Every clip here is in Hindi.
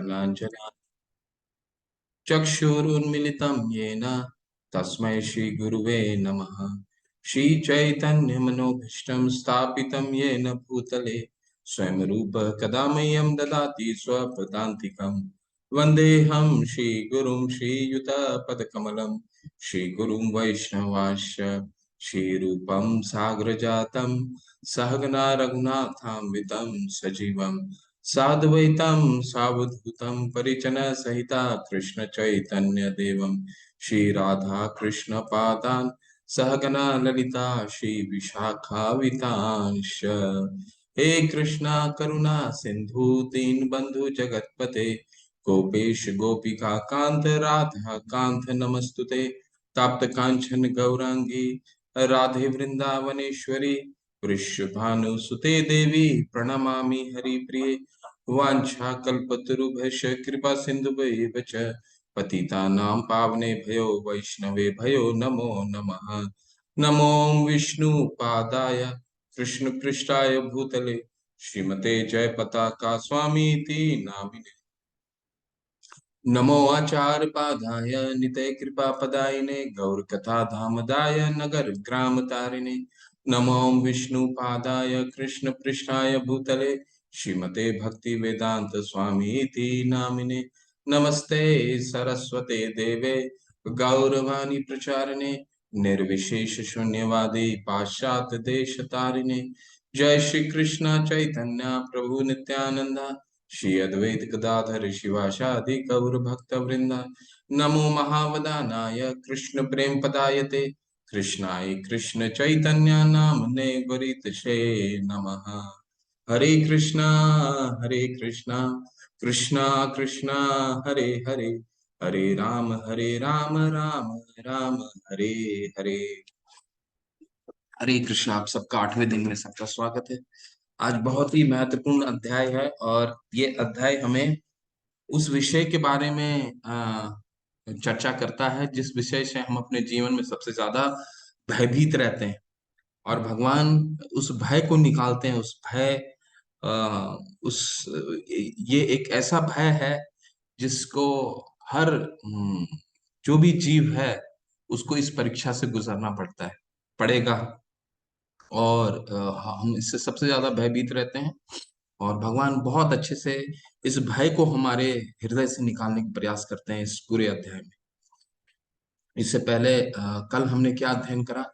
करणाञ्जना चक्षुरुन्मिलितं येन तस्मै श्रीगुरुवे नमः। श्रीचैतन्यमनोभीष्टं स्थापितं येन भूतले स्वयं रूपः कदा मह्यं ददाति स्वपदान्तिकम्। वन्देऽहं श्रीगुरुं श्रीयुतपदकमलं श्रीगुरुं वैष्णवांश्च श्रीरूपं साग्रजातं सहगना रघुनाथान्वितं सजीवं साद्वैतं सावधूतं परिजनसहिता कृष्ण चैतन्य देवं श्री राधा कृष्ण पादान् सहगना ललिता श्री विशाखावितांश। हे कृष्णा करुणा सिंधु दीनबंधु जगतपते गोपेश गोपिका कांत राधा कांत नमस्तुते। ताप्त कांचन गौरांगी राधे वृंदावनेश्वरी वृषभानुसुते देवी प्रणमामि हरिप्रिये। वाञ्छाकल्पतरुभ्यश्च कृपा सिन्धुभ्येव च पतितानां पावनेभ्यो वैष्णवेभ्यो नमो नमः। नमो विष्णुपादाय कृष्णपृष्ठाय भूतले श्रीमते जयपताका स्वामीति नामिने। नमो आचार्यपादाय नितय कृपापदायिने गौरकथाधामदाय नगर ग्राम तारिणे। नमो विष्णुपादाय कृष्णपृष्ठाय भूतले श्रीमते भक्ति वेदांत स्वामी इति नामिने। नमस्ते सरस्वते देवे गौरवाणी प्रचारिणे निर्विशेष शून्यवादी पाश्चात्य देश तारिणे। जय श्री कृष्ण चैतन्य प्रभु नित्यानंद श्री अद्वैत गदाधर शिवासादि गौर भक्त वृंदा। नमो महावदानाय कृष्ण प्रेम पदायते कृष्णाय कृष्ण चैतन्य नामने वरितसे नमः। हरे कृष्णा कृष्णा कृष्णा हरे हरे हरे राम राम राम हरे हरे। हरे कृष्ण। आप सबका 8वें दिन में सबका स्वागत है। आज बहुत ही महत्वपूर्ण अध्याय है और ये अध्याय हमें उस विषय के बारे में चर्चा करता है जिस विषय से हम अपने जीवन में सबसे ज्यादा भयभीत रहते हैं और भगवान उस भय को निकालते हैं। उस भय उस ये एक ऐसा भय है जिसको हर जो भी जीव है उसको इस परीक्षा से गुजरना पड़ेगा और हम इससे सबसे ज्यादा भयभीत रहते हैं और भगवान बहुत अच्छे से इस भय को हमारे हृदय से निकालने का प्रयास करते हैं इस पूरे अध्याय में। इससे पहले कल हमने क्या अध्ययन करा?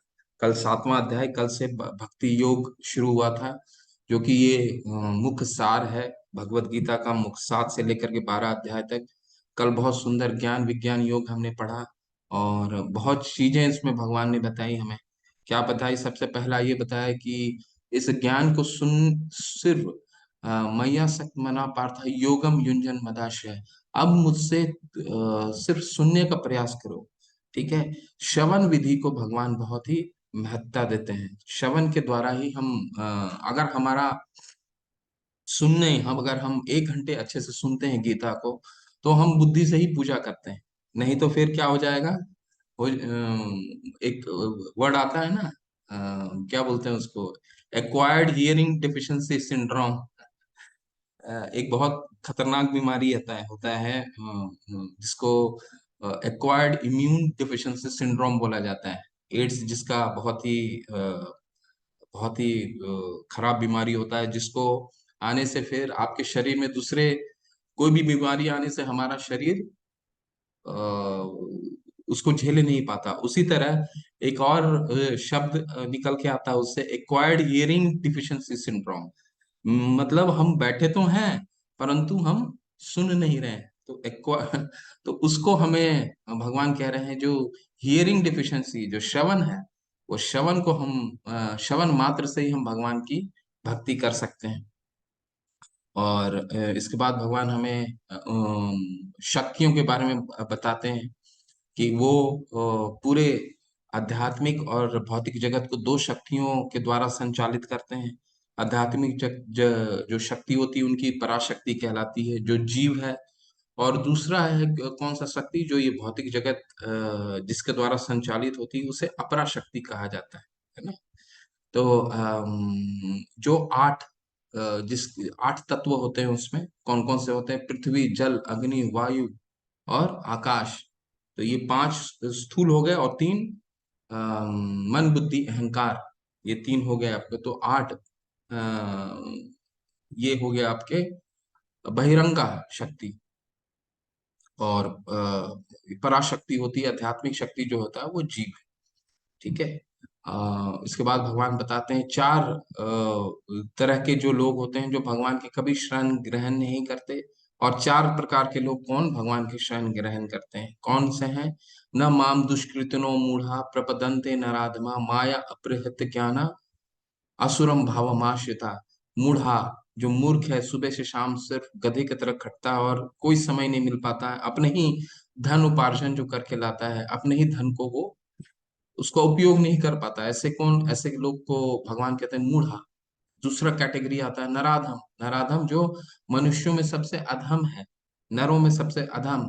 कल 7वां अध्याय, कल से भक्ति योग शुरू हुआ था जो कि ये मुख्य सार है भगवत गीता का। मुख्य 7 से लेकर के 12 अध्याय तक कल बहुत सुंदर ज्ञान विज्ञान योग हमने पढ़ा और बहुत चीजें इसमें भगवान ने बताई हमें। क्या बताई? सबसे पहला ये बताया कि इस ज्ञान को सुन सिर्फ मैया सक्त मना पार्था योगम युंजन मदाशय। अब मुझसे सिर्फ सुनने का प्रयास करो, ठीक है। श्रवण विधि को भगवान बहुत ही महत्ता देते हैं। श्रवण के द्वारा ही हम अगर हमारा सुनने हम अगर हम 1 घंटे अच्छे से सुनते हैं गीता को तो हम बुद्धि से ही पूजा करते हैं। नहीं तो फिर क्या हो जाएगा? वो एक वर्ड आता है ना, क्या बोलते हैं उसको, एक्वायर्ड हियरिंग डिफिशिएंसी सिंड्रोम। एक बहुत खतरनाक बीमारी होता है जिसको एक्वायर्ड इम्यून डिफिशिएंसी सिंड्रोम बोला जाता है। एड्स जिसका बहुत ही खराब बीमारी होता है जिसको आने से फिर आपके शरीर में दूसरे कोई भी बीमारी आने से हमारा शरीर अ, उसको झेल नहीं पाता। उसी तरह एक और शब्द निकल के आता है उससे, एक्वायर्ड हियरिंग डिफिशिएंसी सिंड्रोम। मतलब हम बैठे तो हैं परंतु हम सुन नहीं रहे हैं। तो तो उसको हमें भगवान कह रहे हैं जो हियरिंग डिफिशिएंसी जो श्रवण है, वो श्रवण को हम श्रवण मात्र से ही हम भगवान की भक्ति कर सकते हैं। और इसके बाद भगवान हमें शक्तियों के बारे में बताते हैं कि वो पूरे आध्यात्मिक और भौतिक जगत को 2 शक्तियों के द्वारा संचालित करते हैं। आध्यात्मिक जो शक्ति होती है उनकी पराशक्ति कहलाती है जो जीव है, और दूसरा है कौन सा शक्ति जो ये भौतिक जगत जिसके द्वारा संचालित होती है उसे अपरा शक्ति कहा जाता है ना। तो जो 8 जिस 8 तत्व होते हैं उसमें कौन कौन से होते हैं? पृथ्वी, जल, अग्नि, वायु और आकाश। तो ये 5 स्थूल हो गए, और 3 मन, बुद्धि, अहंकार, ये 3 हो गए आपके। तो 8 ये हो गया आपके बहिरंगा शक्ति। और पराशक्ति होती है, आध्यात्मिक शक्ति जो होता है वो जीव है। ठीक है। इसके बाद भगवान बताते हैं 4 तरह के जो लोग होते हैं जो भगवान के कभी शरण ग्रहण नहीं करते। और 4 प्रकार के लोग कौन भगवान के शरण ग्रहण करते हैं, कौन से हैं? न माम दुष्कृतिनो मूढ़ा प्रपदन्ते नराधमा माया अपहृत ज्ञाना असुरम भावमाश्रिता। मूढ़ा, जो मूर्ख है, सुबह से शाम सिर्फ गधे की तरह खटता है और कोई समय नहीं मिल पाता है, अपने ही धन उपार्जन जो करके लाता है, अपने ही धन को वो उसका उपयोग नहीं कर पाता। ऐसे कौन, ऐसे लोग को भगवान कहते हैं मूढ़ा। दूसरा कैटेगरी आता है नराधम। नराधम जो मनुष्यों में सबसे अधम है, नरों में सबसे अधम,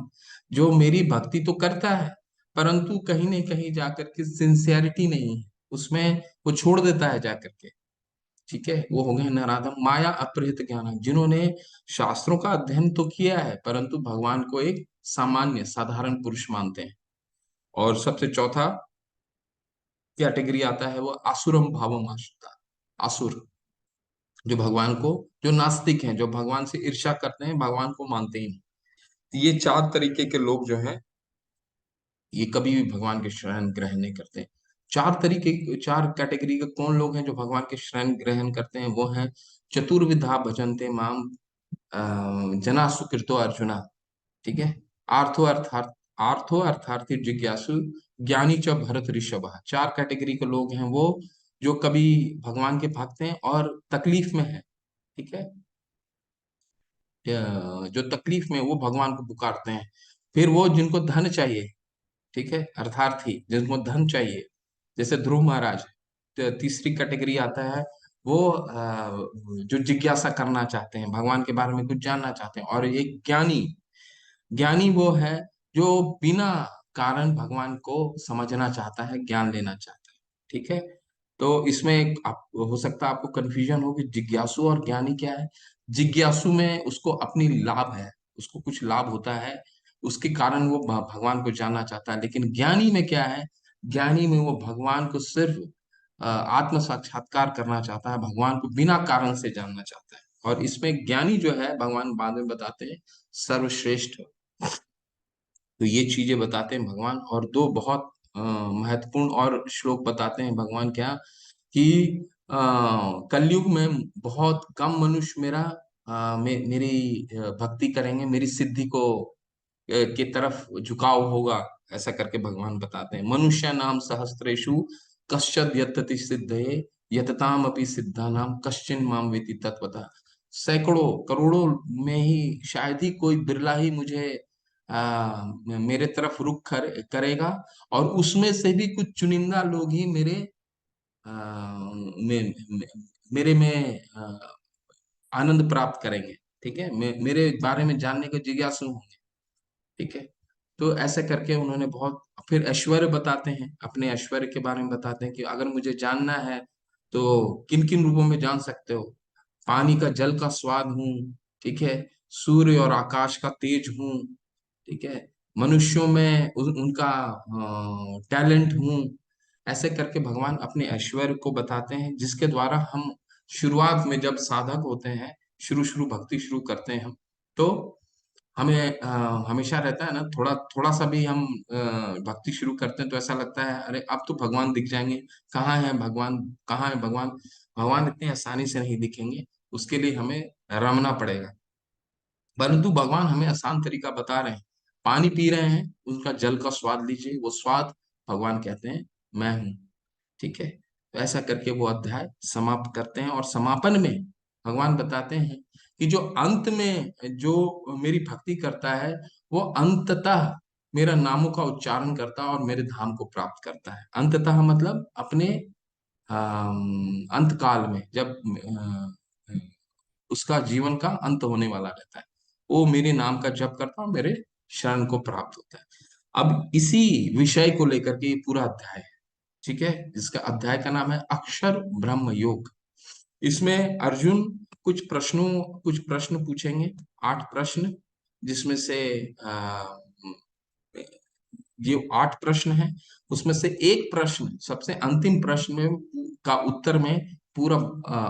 जो मेरी भक्ति तो करता है परंतु कहीं न कहीं जाकर के सिंसियरिटी नहीं है उसमें, वो छोड़ देता है जाकर के। ठीक है, वो हो गए नराधम। माया अपहृत ज्ञान, जिन्होंने शास्त्रों का अध्ययन तो किया है परंतु भगवान को एक सामान्य साधारण पुरुष मानते हैं। और सबसे चौथा कैटेगरी आता है वो आसुरम भावम आश्रिता। आसुर, जो भगवान को, जो नास्तिक हैं, जो भगवान से ईर्ष्या करते हैं, भगवान को मानते ही नहीं। तो ये 4 तरीके के लोग जो हैं ये कभी भी भगवान के शरण ग्रहण नहीं करते। 4 कैटेगरी के कौन लोग हैं जो भगवान के शरण ग्रहण करते हैं? वो हैं चतुर्विधा भजन्ते माम जना सुकृतो अर्जुना। ठीक है। आर्थो अर्थार्थ आर्थो अर्थार्थी जिज्ञासु ज्ञानी च भरत ऋषभ। 4 कैटेगरी के लोग हैं वो जो कभी भगवान के भक्त हैं और तकलीफ में है। ठीक है। जो तकलीफ में, वो भगवान को पुकारते हैं। फिर वो जिनको धन चाहिए, ठीक है, अर्थार्थी जिनको धन चाहिए, जैसे ध्रुव महाराज। तो तीसरी कैटेगरी आता है वो जो जिज्ञासा करना चाहते हैं, भगवान के बारे में कुछ जानना चाहते हैं। और एक ज्ञानी, ज्ञानी वो है जो बिना कारण भगवान को समझना चाहता है, ज्ञान लेना चाहता है। ठीक है। तो इसमें हो सकता है आपको कंफ्यूजन हो कि जिज्ञासु और ज्ञानी क्या है। जिज्ञासु में उसको अपनी लाभ है, उसको कुछ लाभ होता है, उसके कारण वो भगवान को जानना चाहता है। लेकिन ज्ञानी में क्या है? ज्ञानी में वो भगवान को सिर्फ आत्म साक्षात्कार करना चाहता है, भगवान को बिना कारण से जानना चाहता है। और इसमें ज्ञानी जो है, भगवान बाद में बताते हैं, सर्वश्रेष्ठ। तो ये चीजें बताते हैं भगवान। और 2 बहुत महत्वपूर्ण और श्लोक बताते हैं भगवान, क्या कि अ, कलयुग में बहुत कम मनुष्य मेरी भक्ति करेंगे, मेरी सिद्धि को की तरफ झुकाव होगा। ऐसा करके भगवान बताते हैं। मनुष्य नाम सहस्त्रेषु कश्चिद् यतति सिद्धये यतताम अपि सिद्धानाम कश्चिन माम वेति तत्वतः। सैकड़ों करोड़ों में ही शायद ही कोई बिरला ही मुझे मेरे तरफ रुख करेगा, और उसमें से भी कुछ चुनिंदा लोग ही आ, में, में, मेरे में आनंद प्राप्त करेंगे। ठीक है, मेरे बारे में जानने के जिज्ञासु होंगे। ठीक है। तो ऐसे करके उन्होंने बहुत, फिर ऐश्वर्य बताते हैं, अपने ऐश्वर्य के बारे में बताते हैं कि अगर मुझे जानना है तो किन किन रूपों में जान सकते हो। पानी का, जल का स्वाद हूँ। ठीक है। सूर्य और आकाश का तेज हूँ। ठीक है। मनुष्यों में उनका टैलेंट हूँ। ऐसे करके भगवान अपने ऐश्वर्य को बताते हैं, जिसके द्वारा हम शुरुआत में जब साधक होते हैं, शुरू शुरू भक्ति शुरू करते हैं हम, तो हमें हमेशा रहता है ना, थोड़ा थोड़ा सा भी हम भक्ति शुरू करते हैं तो ऐसा लगता है अरे अब तो भगवान दिख जाएंगे। कहाँ है भगवान, कहाँ है भगवान? भगवान इतनी आसानी से नहीं दिखेंगे, उसके लिए हमें रमना पड़ेगा। परंतु भगवान हमें आसान तरीका बता रहे हैं। पानी पी रहे हैं, उनका जल का स्वाद लीजिए, वो स्वाद भगवान कहते हैं मैं हूँ। ठीक है। तो ऐसा करके वो अध्याय समाप्त करते हैं, और समापन में भगवान बताते हैं कि जो अंत में जो मेरी भक्ति करता है, वो अंततः मेरा नामों का उच्चारण करता है और मेरे धाम को प्राप्त करता है। अंततः मतलब अपने अंत काल में, जब उसका जीवन का अंत होने वाला रहता है, वो मेरे नाम का जप करता है, मेरे शरण को प्राप्त होता है। अब इसी विषय को लेकर के ये पूरा अध्याय है। ठीक है। जिसका अध्याय का नाम है अक्षर ब्रह्म योग। इसमें अर्जुन कुछ प्रश्न पूछेंगे, 8 प्रश्न, जिसमें से ये 8 प्रश्न है। उसमें से एक प्रश्न, सबसे अंतिम प्रश्न में का उत्तर में पूरा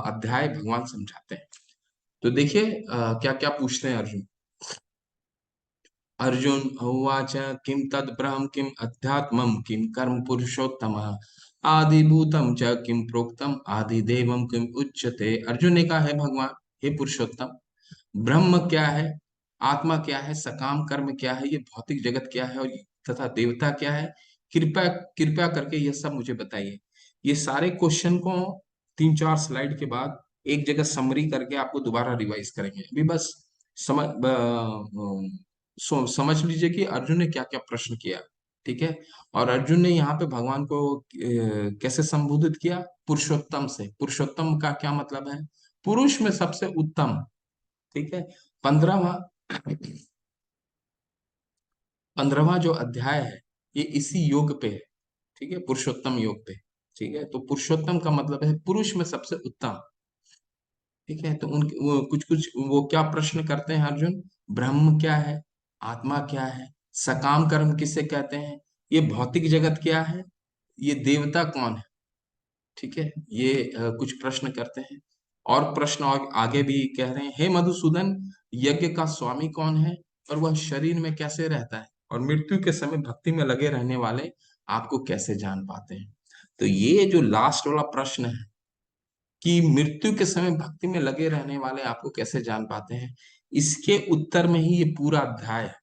अध्याय भगवान समझाते हैं। तो देखिए क्या क्या पूछते हैं अर्जुन। अर्जुन उवाच किं तद् ब्रह्म किम अध्यात्मम किम कर्म पुरुषोत्तम आदिभूतम च किम प्रोक्तम आदिदेवम किम उच्यते। अर्जुन ने कहा है भगवान, हे पुरुषोत्तम, ब्रह्म क्या है, आत्मा क्या है, सकाम कर्म क्या है, ये भौतिक जगत क्या है, और तथा देवता क्या है। कृपया कृपया करके ये सब मुझे बताइए। ये सारे क्वेश्चन को 3-4 स्लाइड के बाद एक जगह समरी करके आपको दोबारा रिवाइज करेंगे। अभी बस समझ लीजिए कि अर्जुन ने क्या क्या प्रश्न किया। ठीक है। और अर्जुन ने यहाँ पे भगवान को कैसे संबोधित किया, पुरुषोत्तम से। पुरुषोत्तम का क्या मतलब है, पुरुष में सबसे उत्तम। ठीक है। 15वां 15वां जो अध्याय है ये इसी योग पे है। ठीक है, पुरुषोत्तम योग पे। ठीक है, तो पुरुषोत्तम का मतलब है पुरुष में सबसे उत्तम। ठीक है, तो उनके वो कुछ कुछ वो क्या प्रश्न करते हैं अर्जुन, ब्रह्म क्या है, आत्मा क्या है, सकाम कर्म किसे कहते हैं, ये भौतिक जगत क्या है, ये देवता कौन है। ठीक है, ये कुछ प्रश्न करते हैं। और प्रश्न और आगे भी कह रहे हैं, हे मधुसूदन, यज्ञ का स्वामी कौन है, और वह शरीर में कैसे रहता है, और मृत्यु के समय भक्ति में लगे रहने वाले आपको कैसे जान पाते हैं। तो ये जो लास्ट वाला प्रश्न है कि मृत्यु के समय भक्ति में लगे रहने वाले आपको कैसे जान पाते हैं, इसके उत्तर में ही ये पूरा अध्याय है।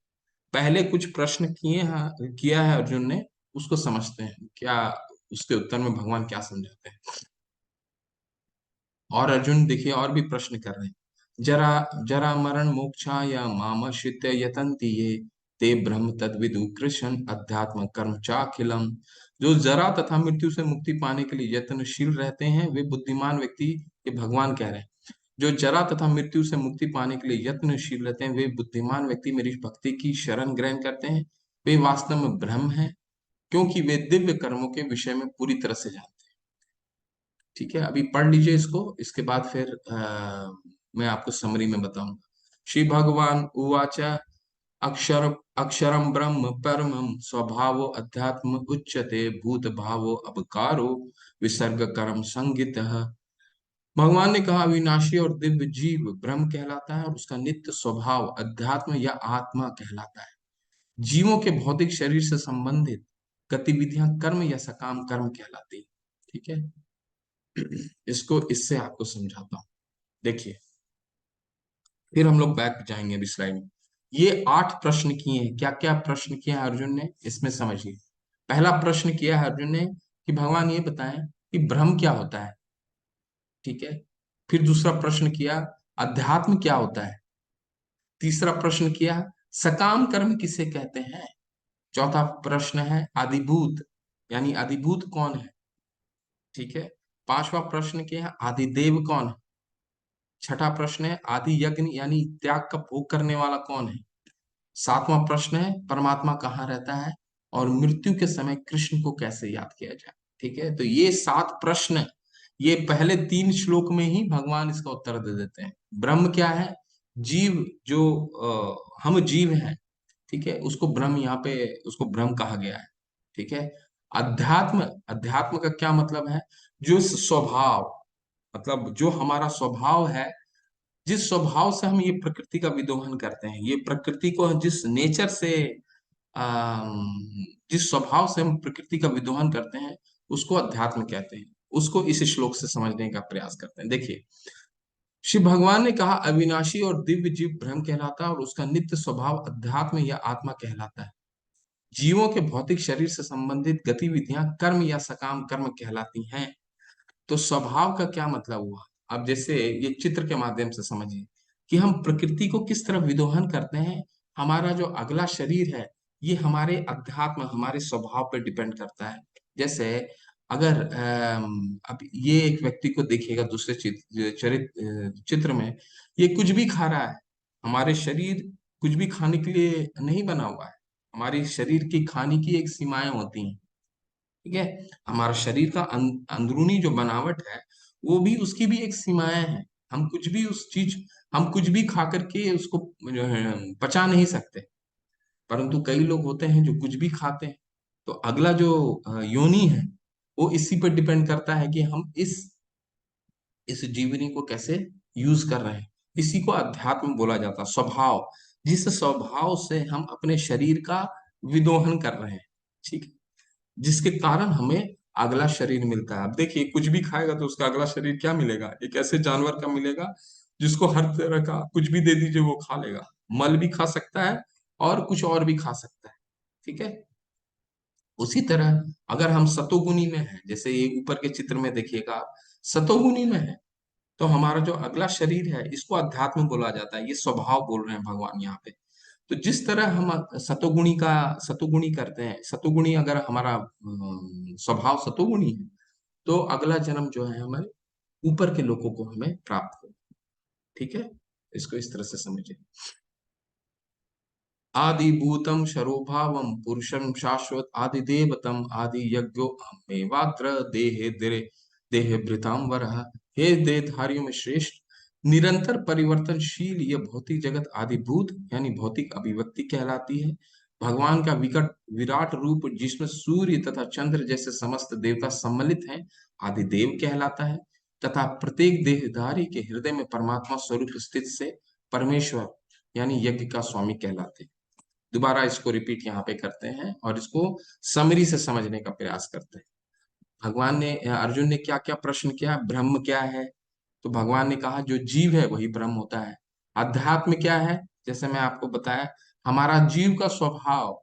पहले कुछ प्रश्न किया है अर्जुन ने, उसको समझते हैं क्या, उसके उत्तर में भगवान क्या समझाते हैं। और अर्जुन देखिए और भी प्रश्न कर रहे हैं। जरा जरा मरण मोक्षा या मामश्रित्य यतन्ति ये ते ब्रह्म तद्विदु कृष्ण अध्यात्म कर्म चाखिलम। जो जरा तथा मृत्यु से मुक्ति पाने के लिए यत्नशील रहते हैं वे बुद्धिमान व्यक्ति, ये भगवान कह रहे हैं, जो जरा तथा मृत्यु से मुक्ति पाने के लिए यत्नशील रहते हैं वे बुद्धिमान व्यक्ति मेरी भक्ति की शरण ग्रहण करते हैं। वे वास्तव में ब्रह्म है, क्योंकि वे दिव्य कर्मों के विषय में पूरी तरह से जानते हैं। ठीक है, अभी पढ़ लीजिए इसको, इसके बाद फिर मैं आपको समरी में बताऊंगा। श्री भगवान उवाच अक्षर अक्षरम ब्रह्म परमं स्वभावो अध्यात्म उच्यते भूत भावो अवकारो विसर्ग कर्म संगितः। भगवान ने कहा, अविनाशी और दिव्य जीव ब्रह्म कहलाता है और उसका नित्य स्वभाव अध्यात्म या आत्मा कहलाता है। जीवों के भौतिक शरीर से संबंधित गतिविधियां कर्म या सकाम कर्म कहलाती है। ठीक है, इसको इससे आपको समझाता हूँ। देखिए, फिर हम लोग बैक जाएंगे अभी स्लाइड में। ये 8 प्रश्न किए हैं, क्या क्या प्रश्न किए हैं अर्जुन ने, इसमें समझिए। पहला प्रश्न किया है अर्जुन ने कि भगवान ये बताएं कि ब्रह्म क्या होता है। ठीक है। फिर दूसरा प्रश्न किया, अध्यात्म क्या होता है। तीसरा प्रश्न किया, सकाम कर्म किसे कहते हैं। चौथा प्रश्न है आदिभूत, यानी आदिभूत कौन है। ठीक है। पांचवा प्रश्न किया है आदिदेव कौन है। छठा प्रश्न है आदि यज्ञ यानी त्याग का भोग करने वाला कौन है। सातवां प्रश्न है परमात्मा कहाँ रहता है, और मृत्यु के समय कृष्ण को कैसे याद किया जाए। ठीक है, तो ये 7 प्रश्न, ये पहले 3 श्लोक में ही भगवान इसका उत्तर दे देते हैं। ब्रह्म क्या है, जीव जो हम जीव हैं, ठीक है, उसको ब्रह्म यहाँ पे उसको ब्रह्म कहा गया है। ठीक है। अध्यात्म, अध्यात्म का क्या मतलब है, जो स्वभाव, मतलब जो हमारा स्वभाव है, जिस स्वभाव से हम ये प्रकृति का विदोहन करते हैं, ये प्रकृति को जिस नेचर से जिस स्वभाव से हम प्रकृति का विदोहन करते हैं, उसको अध्यात्म कहते हैं। उसको इस श्लोक से समझने का प्रयास करते हैं। देखिए, शिव भगवान ने कहा, अविनाशी और दिव्य जीव ब्रह्म कहलाता है और उसका नित्य स्वभाव अध्यात्म या आत्मा कहलाता है। जीवों के भौतिक शरीर से संबंधित गतिविधियां कर्म या सकाम कर्म कहलाती हैं। तो स्वभाव का क्या मतलब हुआ, अब जैसे ये चित्र के माध्यम से समझिए कि हम प्रकृति को किस तरह विदोहन करते हैं। हमारा जो अगला शरीर है, ये हमारे अध्यात्म, हमारे स्वभाव पर डिपेंड करता है। जैसे अगर अब ये एक व्यक्ति को देखिएगा दूसरे चित्र में, ये कुछ भी खा रहा है। हमारे शरीर कुछ भी खाने के लिए नहीं बना हुआ है। हमारी शरीर की खाने की एक सीमाएं होती हैं। ठीक है, हमारा शरीर का अंदरूनी जो बनावट है, वो भी उसकी भी एक सीमाएं हैं। हम कुछ भी उस चीज हम कुछ भी खा करके उसको जो है पचा नहीं सकते। परंतु कई लोग होते हैं जो कुछ भी खाते हैं। तो अगला जो योनि है वो इसी पर डिपेंड करता है कि हम इस जीवनी को कैसे यूज कर रहे हैं। इसी को अध्यात्म बोला जाता है, स्वभाव। जिस स्वभाव से हम अपने शरीर का विदोहन कर रहे हैं, ठीक है, जिसके कारण हमें अगला शरीर मिलता है। अब देखिए, कुछ भी खाएगा तो उसका अगला शरीर क्या मिलेगा? एक ऐसे जानवर का मिलेगा जिसको हर तरह का कुछ भी दे दीजिए वो खा लेगा। मल भी खा सकता है और कुछ और भी खा सकता है, ठीक है। उसी तरह अगर हम सतोगुनी में हैं, जैसे ये ऊपर के चित्र में देखिएगा, सतोगुनी में है, तो हमारा जो अगला शरीर है इसको अध्यात्म बोला जाता है। ये स्वभाव बोल रहे हैं भगवान यहाँ पे। तो जिस तरह हम सतोगुणी करते हैं, सतोगुणी अगर हमारा स्वभाव सतोगुणी है, तो अगला जन्म जो है हमारे ऊपर के लोगों को हमें प्राप्त हो। ठीक है, इसको इस तरह से समझे। आदि भूतम शरोभावम पुरुषम शाश्वत आदि देवतम आदि यज्ञो अहमेवात्र देहे दिरे देहे भृताम वरः। हे देहधारियों में श्रेष्ठ, निरंतर परिवर्तनशील यह भौतिक जगत आदि भूत यानी भौतिक अभिव्यक्ति कहलाती है। भगवान का विकट विराट रूप जिसमें सूर्य तथा चंद्र जैसे समस्त देवता सम्मिलित हैं आदि देव कहलाता है। तथा प्रत्येक देहधारी के हृदय में परमात्मा स्वरूप स्थित से परमेश्वर यानी यज्ञ का स्वामी कहलाते हैं। दोबारा इसको रिपीट यहाँ पे करते हैं और इसको समरी से समझने का प्रयास करते हैं। भगवान ने अर्जुन ने क्या क्या प्रश्न किया, ब्रह्म क्या है? तो भगवान ने कहा जो जीव है वही ब्रह्म होता है। अध्यात्म क्या है? जैसे मैं आपको बताया, हमारा जीव का स्वभाव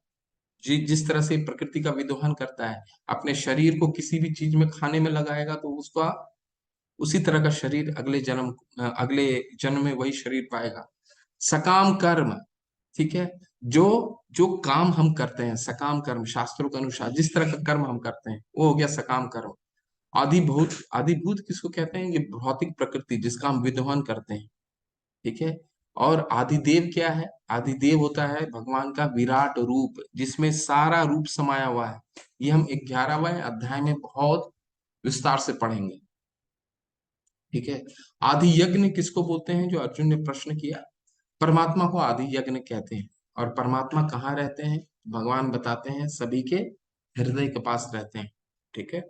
जिस तरह से प्रकृति का विदोहन करता है, अपने शरीर को किसी भी चीज में खाने में लगाएगा तो उसका उसी तरह का शरीर अगले जन्म में वही शरीर पाएगा। सकाम कर्म, ठीक है, जो जो काम हम करते हैं सकाम कर्म, शास्त्रों के अनुसार जिस तरह का कर्म हम करते हैं वो हो गया सकाम कर्म। आदिभूत किसको कहते हैं? ये भौतिक प्रकृति जिसका हम विद्वान करते हैं, ठीक है। और आदिदेव क्या है? आदिदेव होता है भगवान का विराट रूप जिसमें सारा रूप समाया हुआ है। ये हम 11वें अध्याय में बहुत विस्तार से पढ़ेंगे, ठीक है। आदि यज्ञ किसको बोलते हैं? जो अर्जुन ने प्रश्न किया, परमात्मा को आदि यज्ञ कहते हैं। और परमात्मा कहाँ रहते हैं? भगवान बताते हैं सभी के हृदय के पास रहते हैं, ठीक है।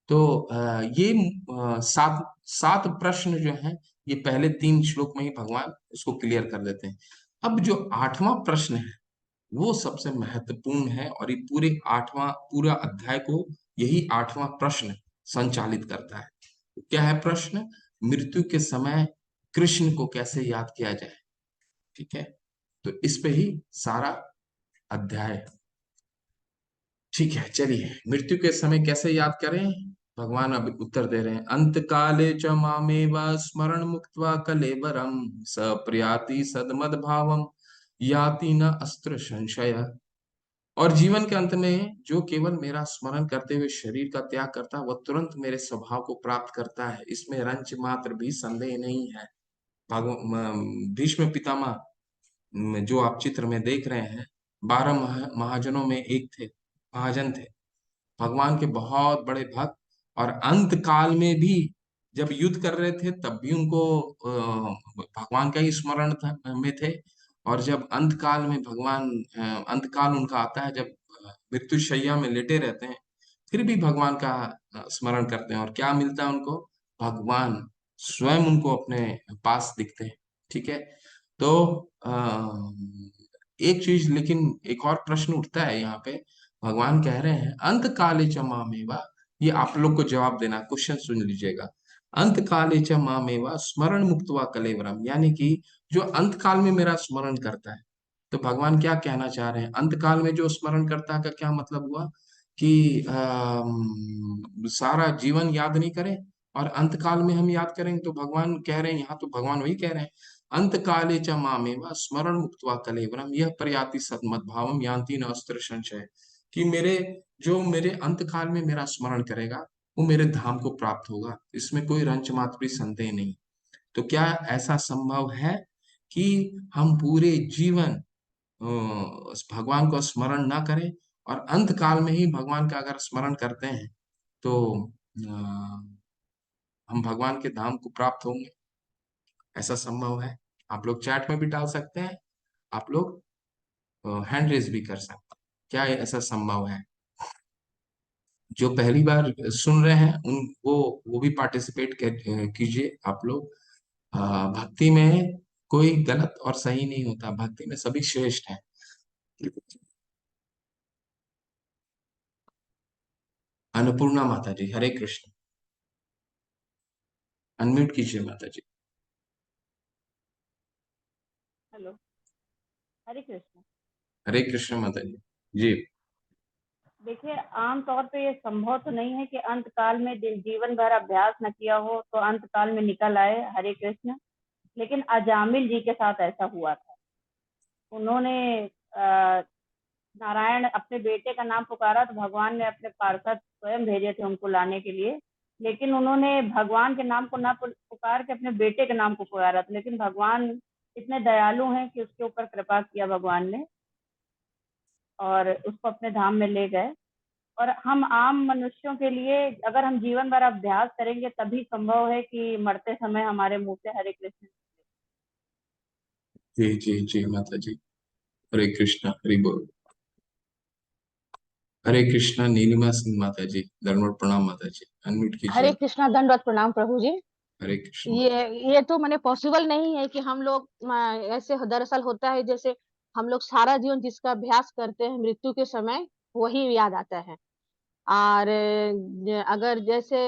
तो ये सात सात प्रश्न जो हैं ये पहले 3 श्लोक में ही भगवान इसको क्लियर कर देते हैं। अब जो 8वां प्रश्न है वो सबसे महत्वपूर्ण है और ये पूरा अध्याय को यही 8वां प्रश्न संचालित करता है। क्या है प्रश्न? मृत्यु के समय कृष्ण को कैसे याद किया जाए, ठीक है। तो इस पे ही सारा अध्याय है। ठीक है, चलिए, मृत्यु के समय कैसे याद करें? भगवान अब उत्तर दे रहे हैं। अंत काले च मामेव स्मरण मुक्त्वा कलेवरम स प्रयाति सदमद भावम याति न अस्त्र संशय। और जीवन के अंत में जो केवल मेरा स्मरण करते हुए शरीर का त्याग करता है वह तुरंत मेरे स्वभाव को प्राप्त करता है, इसमें रंच मात्र भी संदेह नहीं है। भीष्म पितामह जो आप चित्र में देख रहे हैं, 12 महाजनों में एक थे, महाजन थे, भगवान के बहुत बड़े भक्त। और अंत काल में भी जब युद्ध कर रहे थे तब भी उनको भगवान का ही स्मरण में थे। और जब अंत काल में अंत काल उनका आता है, जब मृत्यु शैया में लेटे रहते हैं, फिर भी भगवान का स्मरण करते हैं और क्या मिलता है उनको? भगवान स्वयं उनको अपने पास दिखते हैं, ठीक है। तो एक चीज, लेकिन एक और प्रश्न उठता है यहाँ पे। भगवान कह रहे हैं अंत काले च मामेवा, ये आप लोग को जवाब देना, क्वेश्चन सुन लीजिएगा। अंत काले च मामेवा स्मरण मुक्त्वा कलेवरम, यानी कि जो अंत काल में मेरा स्मरण करता है। तो भगवान क्या कहना चाह रहे हैं? अंत काल में जो स्मरण करता है का क्या मतलब हुआ? कि सारा जीवन याद नहीं करें और अंत काल में हम याद करेंगे। तो भगवान कह रहे हैं, यहाँ तो भगवान वही कह रहे हैं, अंत काले च मामेवा स्मरण मुक्त्वा कलेवरम यह प्रयाति सद्मद्भावम यान्ति न अस्त्र संशय। कि मेरे अंत काल में मेरा स्मरण करेगा वो मेरे धाम को प्राप्त होगा, इसमें कोई रंच मात्र भी संदेह नहीं। तो क्या ऐसा संभव है कि हम पूरे जीवन भगवान को स्मरण ना करें और अंत काल में ही भगवान का अगर स्मरण करते हैं तो हम भगवान के धाम को प्राप्त होंगे? ऐसा संभव है? आप लोग चैट में भी डाल सकते हैं, आप लोग हैंड रेज भी कर सकते हैं। क्या ये ऐसा संभव है? जो पहली बार सुन रहे हैं उन वो भी पार्टिसिपेट कीजिए आप लोग। भक्ति में कोई गलत और सही नहीं होता, भक्ति में सभी श्रेष्ठ है। अन्नपूर्णा माता जी, हरे कृष्ण। अनम्यूट कीजिए माता जी। हेलो, हरे कृष्ण। हरे कृष्ण माता जी। जी। देखिए, आम तौर पे ये संभव तो नहीं है कि अंत काल में जीवन भर अभ्यास न किया हो तो अंत काल में निकल आए, हरे कृष्ण। लेकिन अजामिल जी के साथ ऐसा हुआ था। उन्होंने अ, नारायण अपने बेटे का नाम पुकारा तो भगवान ने अपने पार्षद स्वयं भेजे थे उनको लाने के लिए। लेकिन उन्होंने भगवान के नाम को ना पुकार के अपने बेटे के नाम को पुकारा था। लेकिन भगवान इतने दयालु हैं कि उसके ऊपर कृपा किया भगवान ने और उसको अपने धाम में ले गए। और हम आम मनुष्यों के लिए अगर हम जीवन भर अभ्यास करेंगे तभी संभव है कि मरते समय हमारे मुंह से हरे कृष्ण। जी जी जी माता जी। हरे कृष्णा, हरि बोल। हरे कृष्णा नीलिमा सिंह माता जी, धन्यवाद, प्रणाम माता जी। अनम्यूट कीजिए हरे आप। कृष्णा, दंडवत प्रणाम प्रभु जी। हरे कृष्ण ये माता ये तो मैंने पॉसिबल नहीं है कि हम लोग ऐसे दरअसल होता है जैसे हम लोग सारा जीवन जिसका अभ्यास करते हैं मृत्यु के समय वही याद आता है। और अगर जैसे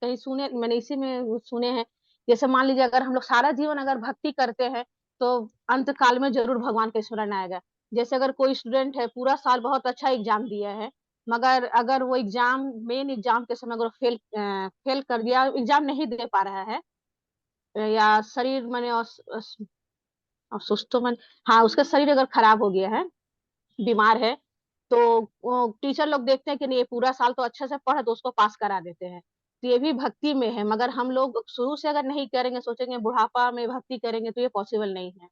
कहीं सुने मैंने इसी में सुने हैं, जैसे मान लीजिए अगर हम लोग सारा जीवन अगर भक्ति करते हैं तो अंत काल में जरूर भगवान का स्मरण आएगा। जैसे अगर कोई स्टूडेंट है पूरा साल बहुत अच्छा एग्जाम दिया है, मगर अगर वो एग्जाम मेन एग्जाम के समय अगर फेल कर दिया, एग्जाम नहीं दे पा रहा है या शरीर मैंने सुस्त मन, हाँ उसका शरीर अगर खराब हो गया है, बीमार है, तो टीचर लोग देखते हैं कि नहीं ये पूरा साल तो अच्छे से पढ़ा तो उसको पास करा देते हैं। तो ये भी भक्ति में है, मगर हम लोग शुरू से अगर नहीं करेंगे, सोचेंगे बुढ़ापा में भक्ति करेंगे तो ये पॉसिबल नहीं है।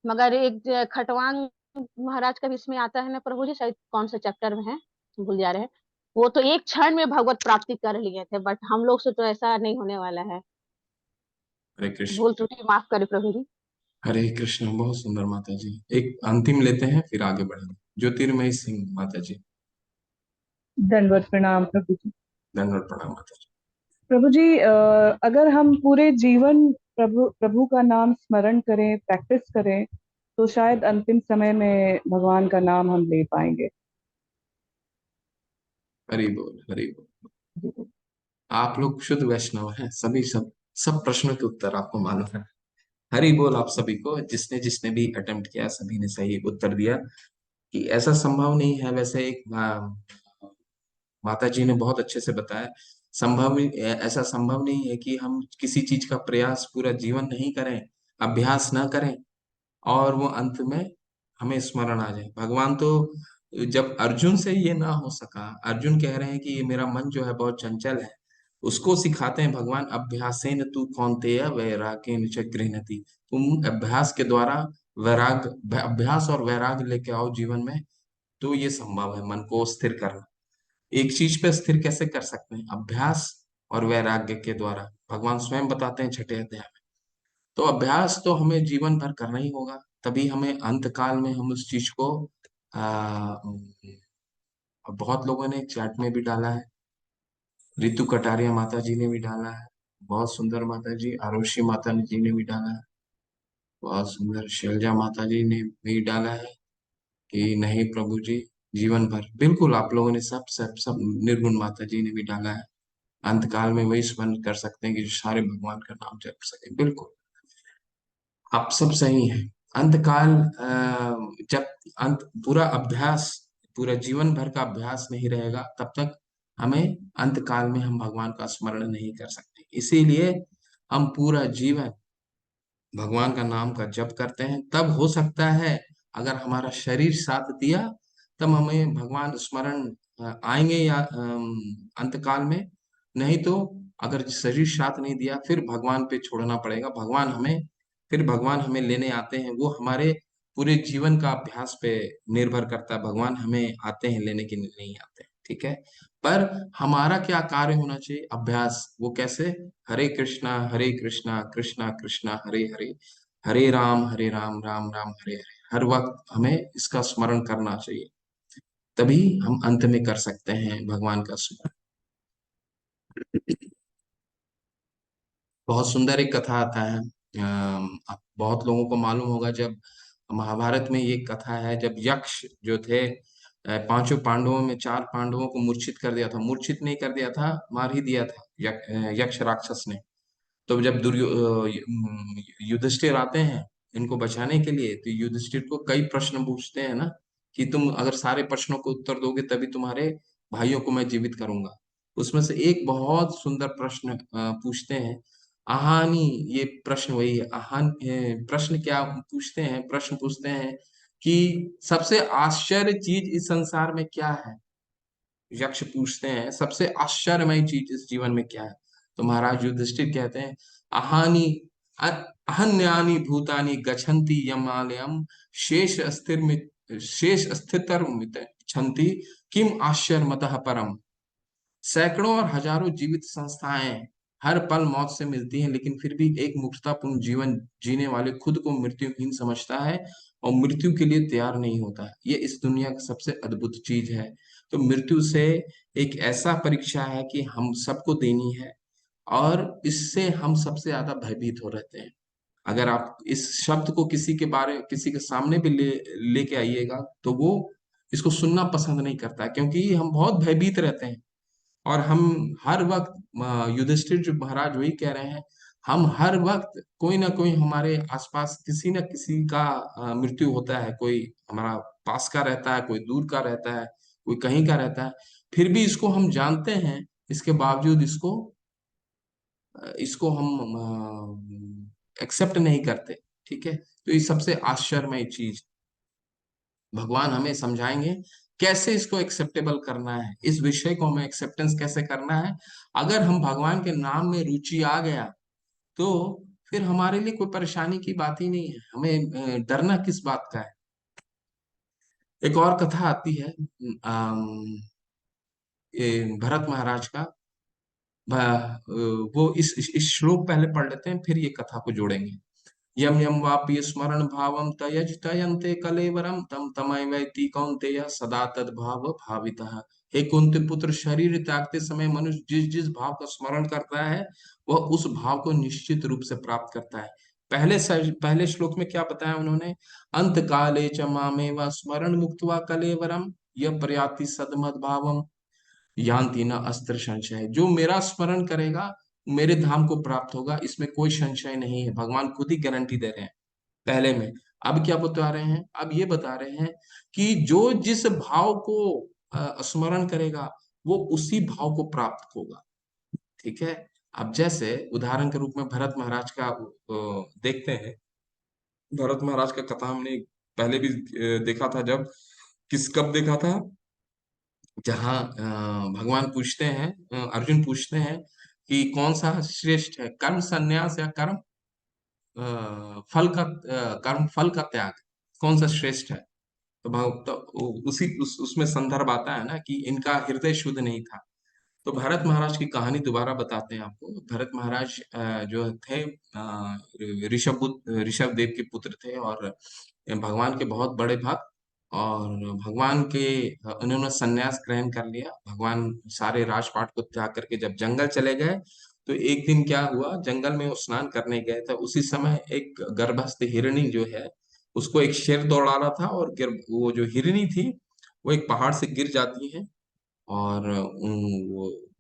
मगर एक खटवांग महाराज का भी इसमें आता है ना प्रभु जी, शायद कौन से चैप्टर में है, भूल जा रहे हैं। वो तो एक क्षण में भगवत प्राप्ति कर लिए थे, बट हम लोग से तो ऐसा नहीं होने वाला है। हरे कृष्ण। भूल त्रुटि माफ करे प्रभु जी। हरे कृष्ण, बहुत सुंदर माता जी। एक अंतिम लेते हैं फिर आगे बढ़ेंगे। ज्योतिर्मय सिंह माता जी। दंडवत प्रणाम प्रभु जी। धन्यवाद, प्रणाम माता जी। प्रभु जी, अगर हम पूरे जीवन प्रभु प्रभु का नाम स्मरण करें, प्रैक्टिस करें, तो शायद अंतिम समय में भगवान का नाम हम ले पाएंगे। हरि बोल, हरि बोल। आप लोग शुद्ध वैष्णव हैं सभी, सब सब प्रश्नों के उत्तर आपको मालूम है। हरि बोल आप सभी को, जिसने जिसने भी अटेम्प्ट किया सभी ने सही उत्तर दिया कि ऐसा संभव नहीं है। वैसे एक माता जी ने बहुत अच्छे से बताया, ऐसा संभव नहीं है कि हम किसी चीज का प्रयास पूरा जीवन नहीं करें, अभ्यास ना करें और वो अंत में हमें स्मरण आ जाए। भगवान तो जब अर्जुन से ये ना हो सका, अर्जुन कह रहे हैं कि ये मेरा मन जो है बहुत चंचल है, उसको सिखाते हैं भगवान, अभ्यासेन तू कौन्तेय वैराग्येन च गृह्णति। तुम अभ्यास के द्वारा अभ्यास और वैराग्य लेके आओ जीवन में, तो ये संभव है मन को स्थिर करना। एक चीज पे स्थिर कैसे कर सकते हैं? अभ्यास और वैराग्य के द्वारा। भगवान स्वयं बताते हैं छठे अध्याय में। तो अभ्यास तो हमें जीवन भर करना ही होगा, तभी हमें अंत काल में हम उस चीज को आ, बहुत लोगों ने चैट में भी डाला है। रितु कटारिया माता जी ने भी डाला है, बहुत सुंदर माता जी। आरुषि माता जी ने भी डाला है, बहुत सुंदर। शैलजा माता जी ने भी डाला है कि नहीं प्रभु जी, जीवन भर। बिल्कुल आप लोगों ने सब सब सब। निर्गुण माता जी ने भी डाला है, अंत काल में वही स्मरण कर सकते हैं कि जो सारे भगवान का नाम जप सके। बिल्कुल आप सब सही हैं। अंतकाल जब अंत पूरा अभ्यास, पूरा जीवन भर का अभ्यास नहीं रहेगा तब तक हमें अंत काल में हम भगवान का स्मरण नहीं कर सकते। इसीलिए हम पूरा जीवन भगवान का नाम का जप करते हैं। तब हो सकता है अगर हमारा शरीर साथ दिया तब हमें भगवान स्मरण आएंगे या अंत काल में। नहीं तो अगर शरीर साथ नहीं दिया फिर भगवान पे छोड़ना पड़ेगा। भगवान हमें लेने आते हैं, वो हमारे पूरे जीवन का अभ्यास पे निर्भर करता है। भगवान हमें आते हैं लेने के लिए नहीं आते हैं, ठीक है। पर हमारा क्या कार्य होना चाहिए? अभ्यास। वो कैसे? हरे कृष्णा कृष्णा कृष्णा हरे हरे, हरे राम राम राम हरे हरे। हर वक्त हमें इसका स्मरण करना चाहिए, तभी हम अंत में कर सकते हैं भगवान का स्मरण। बहुत सुंदर एक कथा आता है, अब बहुत लोगों को मालूम होगा, जब महाभारत में ये कथा है, जब यक्ष जो थे, पांचों पांडवों में चार पांडवों को मूर्छित कर दिया था। मूर्छित नहीं कर दिया था, मार ही दिया था यक्ष राक्षस ने। तो जब युधिष्ठिर आते हैं इनको बचाने के लिए, तो युधिष्ठिर को कई प्रश्न पूछते हैं ना, कि तुम अगर सारे प्रश्नों को उत्तर दोगे तभी तुम्हारे भाइयों को मैं जीवित करूंगा। उसमें से एक बहुत सुंदर प्रश्न पूछते हैं, आहानी। ये प्रश्न वही है, प्रश्न क्या पूछते हैं? प्रश्न पूछते हैं कि सबसे आश्चर्य चीज इस संसार में क्या है? यक्ष पूछते हैं सबसे आश्चर्यमय चीज इस जीवन में क्या है? तो महाराज युधिष्ठिर कहते हैं, अहानी अहन्यानि भूतानि गच्छन्ति यमालयम, शेष शेष स्थितर छन्ति, किम आश्चर्यमतः परम। सैकड़ों और हजारों जीवित संस्थाएं हर पल मौत से मिलती हैं, लेकिन फिर भी एक मुक्ततापूर्ण जीवन जीने वाले खुद को मृत्युहीन समझता है और मृत्यु के लिए तैयार नहीं होता है। ये इस दुनिया की सबसे अद्भुत चीज है। तो मृत्यु से एक ऐसा परीक्षा है कि हम सबको देनी है, और इससे हम सबसे ज्यादा भयभीत हो रहते हैं। अगर आप इस शब्द को किसी के सामने भी लेके आइएगा, तो वो इसको सुनना पसंद नहीं करता है, क्योंकि हम बहुत भयभीत रहते हैं। और हम हर वक्त, युधिष्ठिर जो महाराज वही कह रहे हैं, हम हर वक्त कोई ना कोई हमारे आसपास किसी न किसी का मृत्यु होता है। कोई हमारा पास का रहता है, कोई दूर का रहता है, कोई कहीं का रहता है। फिर भी इसको हम जानते हैं, इसके बावजूद इसको इसको हम एक्सेप्ट नहीं करते। ठीक है, तो ये सबसे आश्चर्यमय चीज भगवान हमें समझाएंगे, कैसे इसको एक्सेप्टेबल करना है, इस विषय को हमें एक्सेप्टेंस कैसे करना है। अगर हम भगवान के नाम में रुचि आ गया, तो फिर हमारे लिए कोई परेशानी की बात ही नहीं है। हमें डरना किस बात का है? एक और कथा आती है, ये भरत महाराज का। वो इस श्लोक पहले पढ़ लेते हैं, फिर ये कथा को जोड़ेंगे। यम यम वापि स्मरण भावम तयज तयन्ते कलेवरम तम तमैवैति कौन्तेय सदा तद भाव भावितः। हे कुंती पुत्र, शरीर त्यागते समय मनुष्य जिस जिस भाव का स्मरण करता है, वह उस भाव को निश्चित रूप से प्राप्त करता है। पहले श्लोक में क्या बताया उन्होंने? अंत काले च मामेव स्मरण मुक्त्वा कलेवरम यह प्रयाति सदमद भावम यान्ति न अस्त्र संशय। जो मेरा स्मरण करेगा मेरे धाम को प्राप्त होगा, इसमें कोई संशय नहीं है। भगवान खुद ही गारंटी दे रहे हैं पहले में। अब क्या बता रहे हैं? अब ये बता रहे हैं कि जो जिस भाव को स्मरण करेगा, वो उसी भाव को प्राप्त होगा। ठीक है। अब जैसे उदाहरण के रूप में भरत महाराज का देखते हैं। भरत महाराज का कथा हमने पहले भी देखा था। जब कब देखा था? जहाँ भगवान पूछते हैं, अर्जुन पूछते हैं कि कौन सा श्रेष्ठ है, कर्म संन्यास या कर्म फल का त्याग, कौन सा श्रेष्ठ है? तो तो उसमें संदर्भ आता है ना कि इनका हृदय शुद्ध नहीं था। तो भरत महाराज की कहानी दोबारा बताते हैं आपको। भरत महाराज जो थे, ऋषभ देव के पुत्र थे, और भगवान के बहुत बड़े भक्त। और भगवान के उन्होंने संन्यास ग्रहण कर लिया। भगवान सारे राजपाट को त्याग करके जब जंगल चले गए, तो एक दिन क्या हुआ, जंगल में वो स्नान करने गए थे, उसी समय एक गर्भस्थ हिरणी जो है, उसको एक शेर दौड़ा रहा था, और वो जो हिरणी थी, वो एक पहाड़ से गिर जाती है, और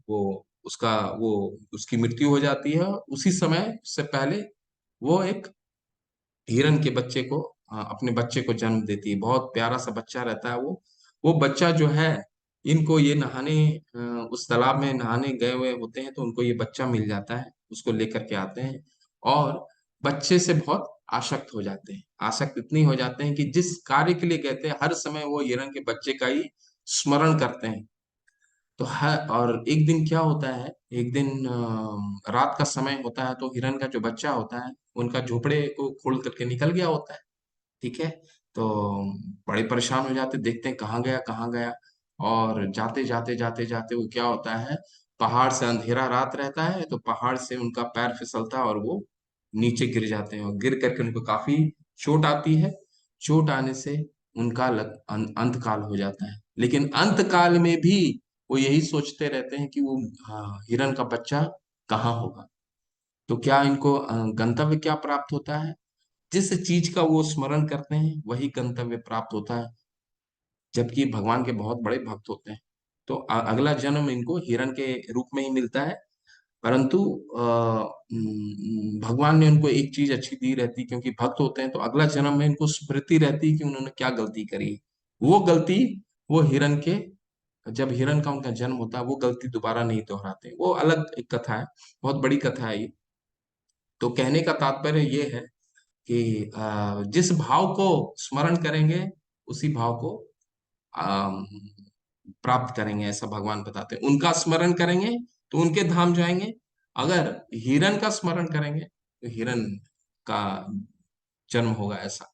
वो उसका वो उसकी मृत्यु हो जाती है। उसी समय से पहले वो एक हिरन के बच्चे को, अपने बच्चे को जन्म देती है। बहुत प्यारा सा बच्चा रहता है वो बच्चा जो है, इनको ये नहाने, उस तालाब में नहाने गए हुए होते हैं, तो उनको ये बच्चा मिल जाता है, उसको लेकर के आते हैं, और बच्चे से बहुत आसक्त हो जाते हैं। आसक्त इतनी हो जाते हैं कि जिस कार्य के लिए कहते हैं, हर समय वो हिरन के बच्चे का ही स्मरण करते हैं। तो है, और एक दिन क्या होता है, एक दिन रात का समय होता है, तो हिरन का जो बच्चा होता है, उनका झोपड़े को खोल करके निकल गया होता है। ठीक है। तो बड़े परेशान हो जाते, देखते हैं कहाँ गया कहाँ गया। और जाते जाते जाते जाते वो क्या होता है, पहाड़ से अंधेरा रात रहता है तो पहाड़ से उनका पैर फिसलता है और वो नीचे गिर जाते हैं और गिर करके उनको काफी चोट आती है। चोट आने से उनका अंत काल हो जाता है। लेकिन अंत काल में भी वो यही सोचते रहते हैं कि वो हिरण का बच्चा कहाँ होगा। तो क्या इनको गंतव्य क्या प्राप्त होता है? जिस चीज का वो स्मरण करते हैं वही गंतव्य प्राप्त होता है, जबकि भगवान के बहुत बड़े भक्त होते हैं। तो अगला जन्म इनको हिरण के रूप में ही मिलता है। परंतु भगवान ने उनको एक चीज अच्छी दी रहती, क्योंकि भक्त होते हैं तो अगला जन्म में इनको स्मृति रहती कि उन्होंने क्या गलती करी। वो गलती वो हिरण के जब हिरण का उनका जन्म होता है वो गलती दोबारा नहीं दोहराते। वो अलग एक कथा है, बहुत बड़ी कथा है ये। तो कहने का तात्पर्य ये है कि जिस भाव को स्मरण करेंगे उसी भाव को अम, प्राप्त करेंगे, ऐसा भगवान बताते हैं। उनका स्मरण करेंगे तो उनके धाम जाएंगे, अगर हिरण का स्मरण करेंगे तो हिरण का जन्म होगा, ऐसा।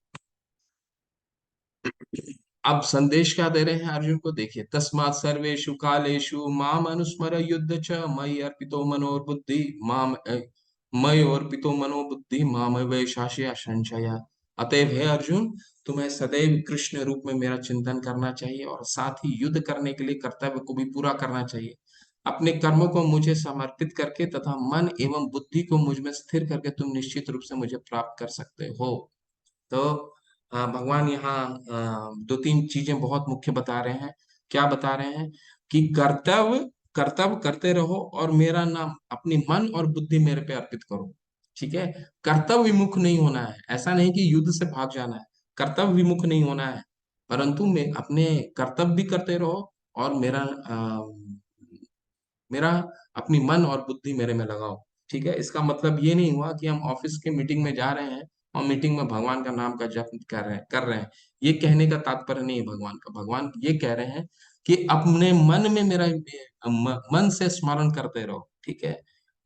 अब संदेश क्या दे रहे हैं अर्जुन को, देखिए। तस्मात् सर्वेषु कालेषु माम अनुस्मर युद्ध च मयि अर्पितो मनोर्बुद्धि मयि अर्पितो मनोबुद्धि माम वैशास्य संशय। अतएव हे अर्जुन, तुम्हें सदैव कृष्ण रूप में मेरा चिंतन करना चाहिए और साथ ही युद्ध करने के लिए कर्तव्य को भी पूरा करना चाहिए। अपने कर्मों को मुझे समर्पित करके तथा मन एवं बुद्धि को मुझ में स्थिर करके तुम निश्चित रूप से मुझे प्राप्त कर सकते हो। तो भगवान यहाँ दो तीन चीजें बहुत मुख्य बता रहे हैं। क्या बता रहे हैं? कि कर्तव्य कर्तव्य करते रहो और मेरा नाम, अपनी मन और बुद्धि मेरे पे अर्पित करो। ठीक है, कर्तव्य विमुख नहीं होना है। ऐसा नहीं कि युद्ध से भाग जाना है, कर्तव्य विमुख नहीं होना है, परंतु मैं अपने कर्तव्य भी करते रहो और मेरा अपनी मन और बुद्धि मेरे में लगाओ। ठीक है, इसका मतलब ये नहीं हुआ कि हम ऑफिस के मीटिंग में जा रहे हैं और मीटिंग में भगवान का नाम का जप कर रहे हैं। ये कहने का तात्पर्य नहीं है भगवान का। भगवान ये कह रहे हैं कि अपने मन में मेरा मन से स्मरण करते रहो। ठीक है,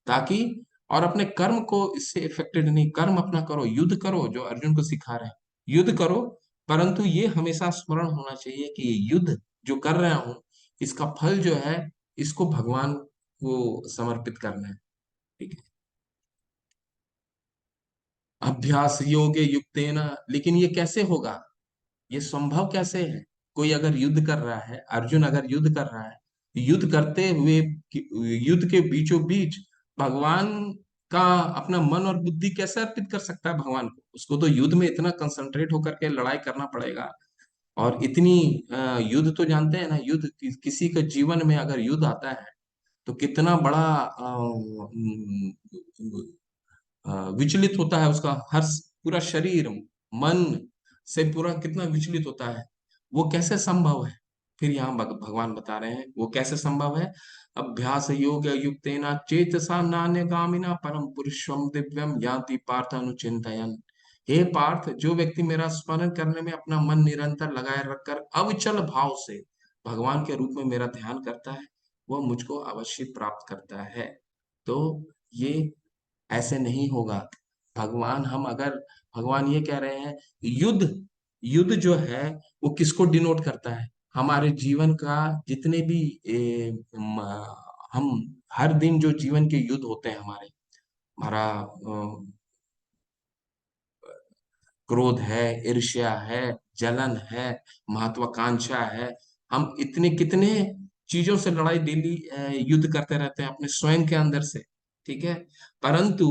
ताकि और अपने कर्म को इससे इफेक्टेड नहीं, कर्म अपना करो, युद्ध करो, जो अर्जुन को सिखा रहे हैं, युद्ध करो। परंतु ये हमेशा स्मरण होना चाहिए कि ये युद्ध जो कर रहा हूं, इसका फल जो है, इसको भगवान को समर्पित करना है। ठीक है, अभ्यास योगे युक्तेन। लेकिन ये कैसे होगा, ये संभव कैसे है? कोई अगर युद्ध कर रहा है, अर्जुन अगर युद्ध कर रहा है, युद्ध करते हुए युद्ध के बीचों बीच भगवान का अपना मन और बुद्धि कैसे अर्पित कर सकता है भगवान को? उसको तो युद्ध में इतना कंसंट्रेट होकर के लड़ाई करना पड़ेगा। और इतनी युद्ध तो जानते हैं ना, युद्ध किसी के जीवन में अगर युद्ध आता है तो कितना बड़ा विचलित होता है उसका हर पूरा शरीर, मन से पूरा कितना विचलित होता है। वो कैसे संभव है? फिर यहाँ भगवान बता रहे हैं वो कैसे संभव है। अभ्यास योग युक्तेना चेतसा नान्य गामिना परम पुरुषम दिव्यम याति पार्थ अनुचिंतयन। हे पार्थ, जो व्यक्ति मेरा स्मरण करने में अपना मन निरंतर लगाए रखकर अविचल भाव से भगवान के रूप में मेरा ध्यान करता है, वह मुझको अवश्य प्राप्त करता है। तो ये ऐसे नहीं होगा। भगवान हम अगर भगवान ये कह रहे हैं, युद्ध युद्ध जो है वो किसको डिनोट करता है? हमारे जीवन का जितने भी हम हर दिन जो जीवन के युद्ध होते हैं हमारे, हमारा क्रोध है, ईर्ष्या है, जलन है, महत्वाकांक्षा है। हम इतने कितने चीजों से लड़ाई डेली युद्ध करते रहते हैं अपने स्वयं के अंदर से। ठीक है, परंतु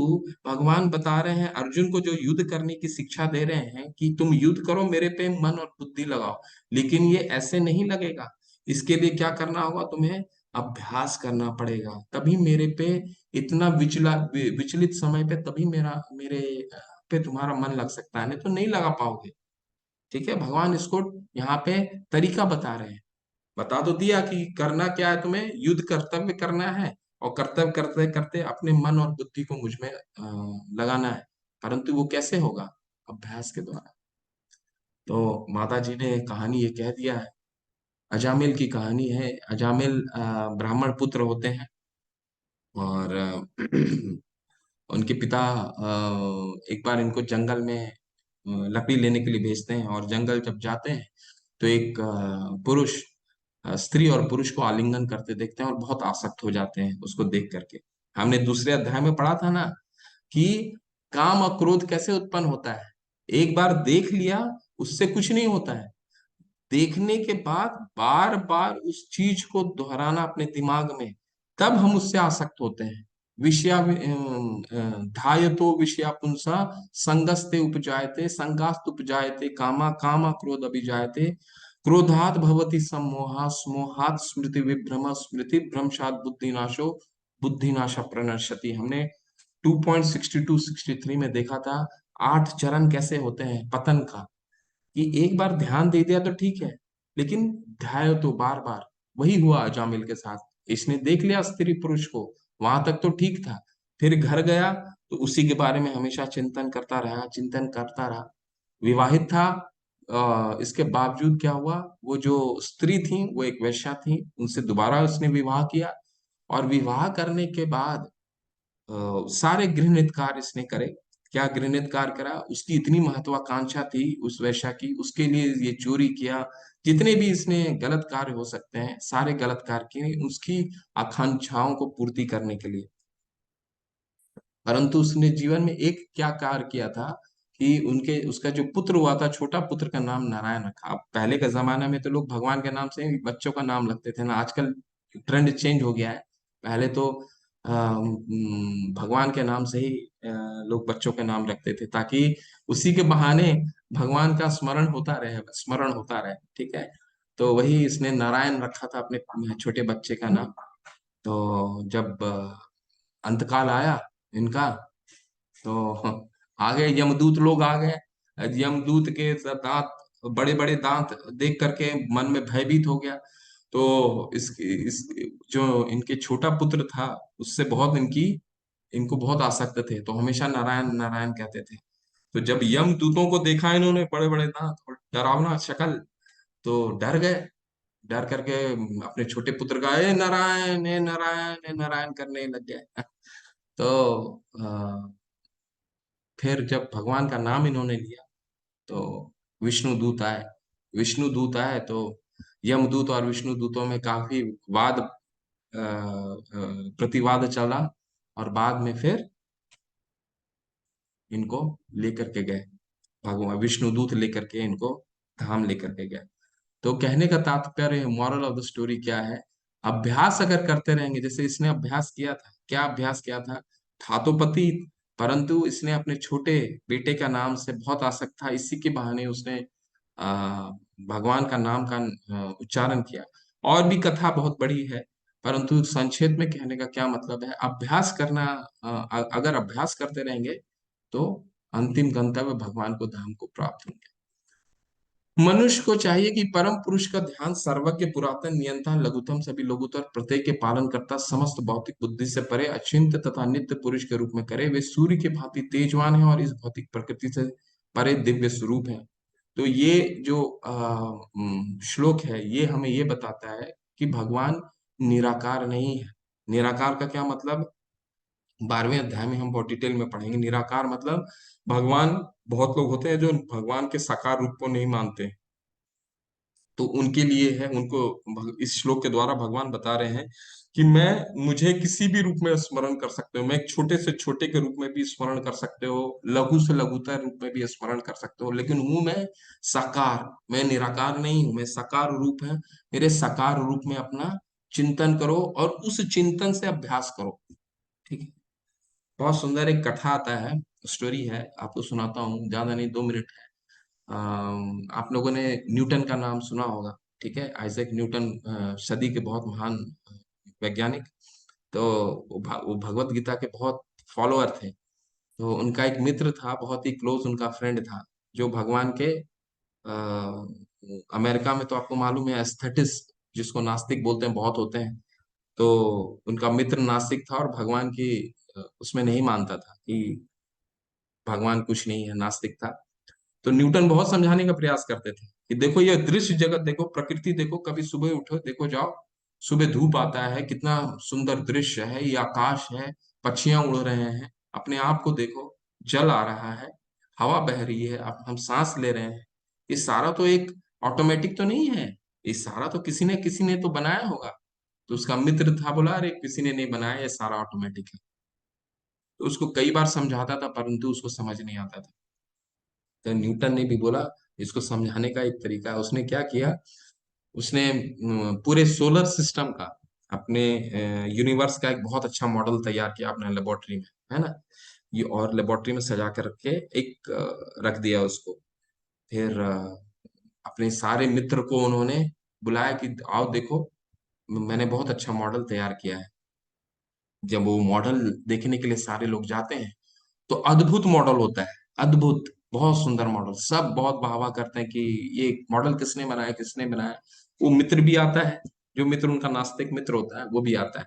भगवान बता रहे हैं अर्जुन को, जो युद्ध करने की शिक्षा दे रहे हैं कि तुम युद्ध करो, मेरे पे मन और बुद्धि लगाओ। लेकिन ये ऐसे नहीं लगेगा। इसके लिए क्या करना होगा? तुम्हें अभ्यास करना पड़ेगा, तभी मेरे पे इतना विचलित समय पे तभी मेरे पे तुम्हारा मन लग सकता है, नहीं तो नहीं लगा पाओगे। ठीक है, भगवान इसको यहाँ पे तरीका बता रहे हैं। बता तो दिया कि करना क्या है, तुम्हें युद्ध कर्तव्य करना है और कर्तव्य करते करते अपने मन और बुद्धि को मुझ में लगाना है। परंतु वो कैसे होगा? अभ्यास के द्वारा। तो माता जी ने कहानी ये कह दिया है, अजामिल की कहानी है। अजामिल ब्राह्मण पुत्र होते हैं और उनके पिता एक बार इनको जंगल में लकड़ी लेने के लिए भेजते हैं और जंगल जब जाते हैं तो एक पुरुष स्त्री और पुरुष को आलिंगन करते देखते हैं और बहुत आसक्त हो जाते हैं उसको देख करके। हमने दूसरे अध्याय में पढ़ा था ना कि काम और क्रोध कैसे उत्पन्न होता है। एक बार देख लिया उससे कुछ नहीं होता है, देखने के बाद बार बार उस चीज को दोहराना अपने दिमाग में, तब हम उससे आसक्त होते हैं। ध्यायतो विषया पुंसा संगस्ते उपजायते संगास्त उपजायते कामा कामा क्रोध अभिजायते क्रोधात भवति सम्मोहा स्मोहात स्मृति विभ्रम स्मृति भ्रंशात बुद्धिनाशो बुद्धिनाशा प्रणश्यति। हमने 2.62-63 में देखा था 8 चरण कैसे होते हैं पतन का, कि एक बार ध्यान दे दिया तो ठीक है, लेकिन ध्याय तो बार बार। वही हुआ अजामिल के साथ, इसने देख लिया स्त्री पुरुष को, वहां तक तो ठीक था, फिर घर गया तो उसी के बारे में हमेशा चिंतन करता रहा, चिंतन करता रहा। विवाहित था, इसके बावजूद क्या हुआ, वो जो स्त्री थी वो एक वेश्या थी, उनसे दोबारा उसने विवाह किया। और विवाह करने के बाद सारे घृणित कार्य इसने करे। क्या घृणित कार्य करा, उसकी इतनी महत्वाकांक्षा थी उस वेश्या की, उसके लिए ये चोरी किया, जितने भी इसने गलत कार्य हो सकते हैं सारे गलत कार्य किए उसकी आकांक्षाओं को पूर्ति करने के लिए। परंतु उसने जीवन में एक क्या कार्य किया था कि उनके उसका जो पुत्र हुआ था, छोटा पुत्र का नाम नारायण रखा। अब पहले के जमाने में तो लोग भगवान के नाम से ही बच्चों का नाम रखते थे ना, आजकल ट्रेंड चेंज हो गया है। पहले तो भगवान के नाम से ही लोग बच्चों के नाम रखते थे, ताकि उसी के बहाने भगवान का स्मरण होता रहे, ठीक है। तो वही इसने नारायण रखा था अपने छोटे बच्चे का नाम। तो जब अंतकाल आया इनका, तो आ गए यमदूत लोग आ गए। यमदूत के दांत, बड़े बड़े दांत देख करके मन में भयभीत हो गया। तो इस जो इनके छोटा पुत्र था उससे बहुत इनको बहुत आसक्त थे, तो हमेशा नारायण नारायण कहते थे। तो जब यमदूतों को देखा इन्होंने बड़े बड़े दांत और डरावना शक्ल, तो डर गए। डर करके अपने छोटे पुत्र का ए नारायण ए नारायण ए नारायण करने लग गए। तो फिर जब भगवान का नाम इन्होंने लिया तो विष्णु दूत आए। विष्णु दूत आए तो यमदूत और विष्णु दूतों में काफी प्रतिवाद चला, और बाद में फिर इनको लेकर के गए, भगवान विष्णु दूत लेकर के इनको धाम लेकर के गए। तो कहने का तात्पर्य, मॉरल ऑफ द स्टोरी क्या है, अभ्यास अगर करते रहेंगे, जैसे इसने अभ्यास किया था, क्या अभ्यास किया था तो पति, परंतु इसने अपने छोटे बेटे का नाम से बहुत आसक्त था, इसी के बहाने उसने भगवान का नाम का उच्चारण किया। और भी कथा बहुत बड़ी है, परंतु संक्षेप में कहने का क्या मतलब है, अभ्यास करना, अगर अभ्यास करते रहेंगे तो अंतिम गंतव्य भगवान को धाम को प्राप्त होंगे। मनुष्य को चाहिए कि परम पुरुष का ध्यान सर्वज्ञ पुरातन नियंता लघुतम सभी लघुतर प्रत्येक के पालन करता समस्त भौतिक बुद्धि से परे अचिंत्य तथा नित्य पुरुष के रूप में करे। वे सूर्य के भांति तेजवान है और इस भौतिक प्रकृति से परे दिव्य स्वरूप है। तो ये जो श्लोक है ये हमें ये बताता है कि भगवान निराकार नहीं है। निराकार का क्या मतलब, 12वें अध्याय में हम बहुत डिटेल में पढ़ेंगे। निराकार मतलब भगवान, बहुत लोग होते हैं जो भगवान के साकार रूप को नहीं मानते, तो उनके लिए है, उनको इस श्लोक के द्वारा भगवान बता रहे हैं कि मुझे किसी भी रूप में स्मरण कर सकते हो, मैं एक छोटे से छोटे के रूप में भी स्मरण कर सकते हो, लघु से लघुतर रूप में भी स्मरण कर सकते हो, लेकिन हूं मैं साकार, मैं निराकार नहीं हूं, मैं साकार रूप है। मेरे साकार रूप में अपना चिंतन करो और उस चिंतन से अभ्यास करो, ठीक है। बहुत सुंदर एक कथा आता है, स्टोरी है, आपको सुनाता हूँ, ज्यादा नहीं, 2 मिनट है। आप लोगों ने न्यूटन का नाम सुना होगा, ठीक है, आइजैक न्यूटन, सदी के बहुत महान वैज्ञानिक। तो वो भगवत गीता के बहुत फॉलोअर थे। तो उनका एक मित्र था, बहुत ही क्लोज उनका फ्रेंड था, जो भगवान के अमेरिका में तो आपको मालूम है एस्थेटिस, जिसको नास्तिक बोलते हैं, बहुत होते हैं। तो उनका मित्र नास्तिक था और भगवान की उसमें नहीं मानता था कि भगवान कुछ नहीं है, नास्तिक था। तो न्यूटन बहुत समझाने का प्रयास करते थे कि देखो ये दृश्य जगत देखो, प्रकृति देखो, कभी सुबह उठो देखो, जाओ सुबह धूप आता है, कितना सुंदर दृश्य है, ये आकाश है, पक्षियां उड़ रहे हैं, अपने आप को देखो, जल आ रहा है, हवा बह रही है, अब हम सांस ले रहे हैं, ये सारा तो एक ऑटोमेटिक तो नहीं है, ये सारा तो किसी ने तो बनाया होगा। तो उसका मित्र था, बोला अरे किसी ने नहीं बनाया, ये सारा ऑटोमेटिक है। तो उसको कई बार समझाता था परंतु उसको समझ नहीं आता था। तो न्यूटन ने भी बोला इसको समझाने का एक तरीका है। उसने क्या किया, उसने पूरे सोलर सिस्टम का, अपने यूनिवर्स का एक बहुत अच्छा मॉडल तैयार किया अपने लेबोरेटरी में, है ना। ये और लेबोरेटरी में सजा कर रख के एक रख दिया उसको। फिर अपने सारे मित्र को उन्होंने बुलाया कि आओ देखो, मैंने बहुत अच्छा मॉडल तैयार किया है। जब वो मॉडल देखने के लिए सारे लोग जाते हैं तो अद्भुत मॉडल होता है, अद्भुत, बहुत सुंदर मॉडल। सब बहुत वाह वाह करते हैं कि ये मॉडल किसने बनाया, किसने बनाया। वो मित्र भी आता है, जो मित्र उनका नास्तिक मित्र होता है वो भी आता है।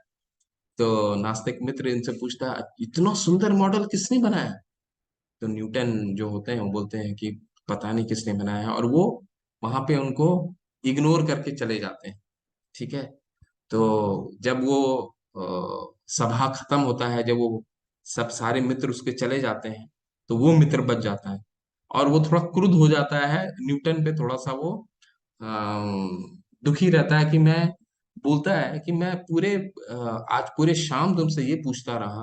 तो नास्तिक मित्र इनसे पूछता है इतना सुंदर मॉडल किसने बनाया। तो न्यूटन जो होते हैं वो बोलते हैं कि पता नहीं किसने बनाया है, और वो वहां पे उनको इग्नोर करके चले जाते हैं। ठीक है। तो जब वो सभा खत्म होता है, जब वो सब सारे मित्र उसके चले जाते हैं, तो वो मित्र बच जाता है। और वो थोड़ा क्रुद्ध हो जाता है न्यूटन पे, थोड़ा सा वो दुखी रहता है कि मैं, बोलता है कि मैं आज पूरे शाम तुमसे ये पूछता रहा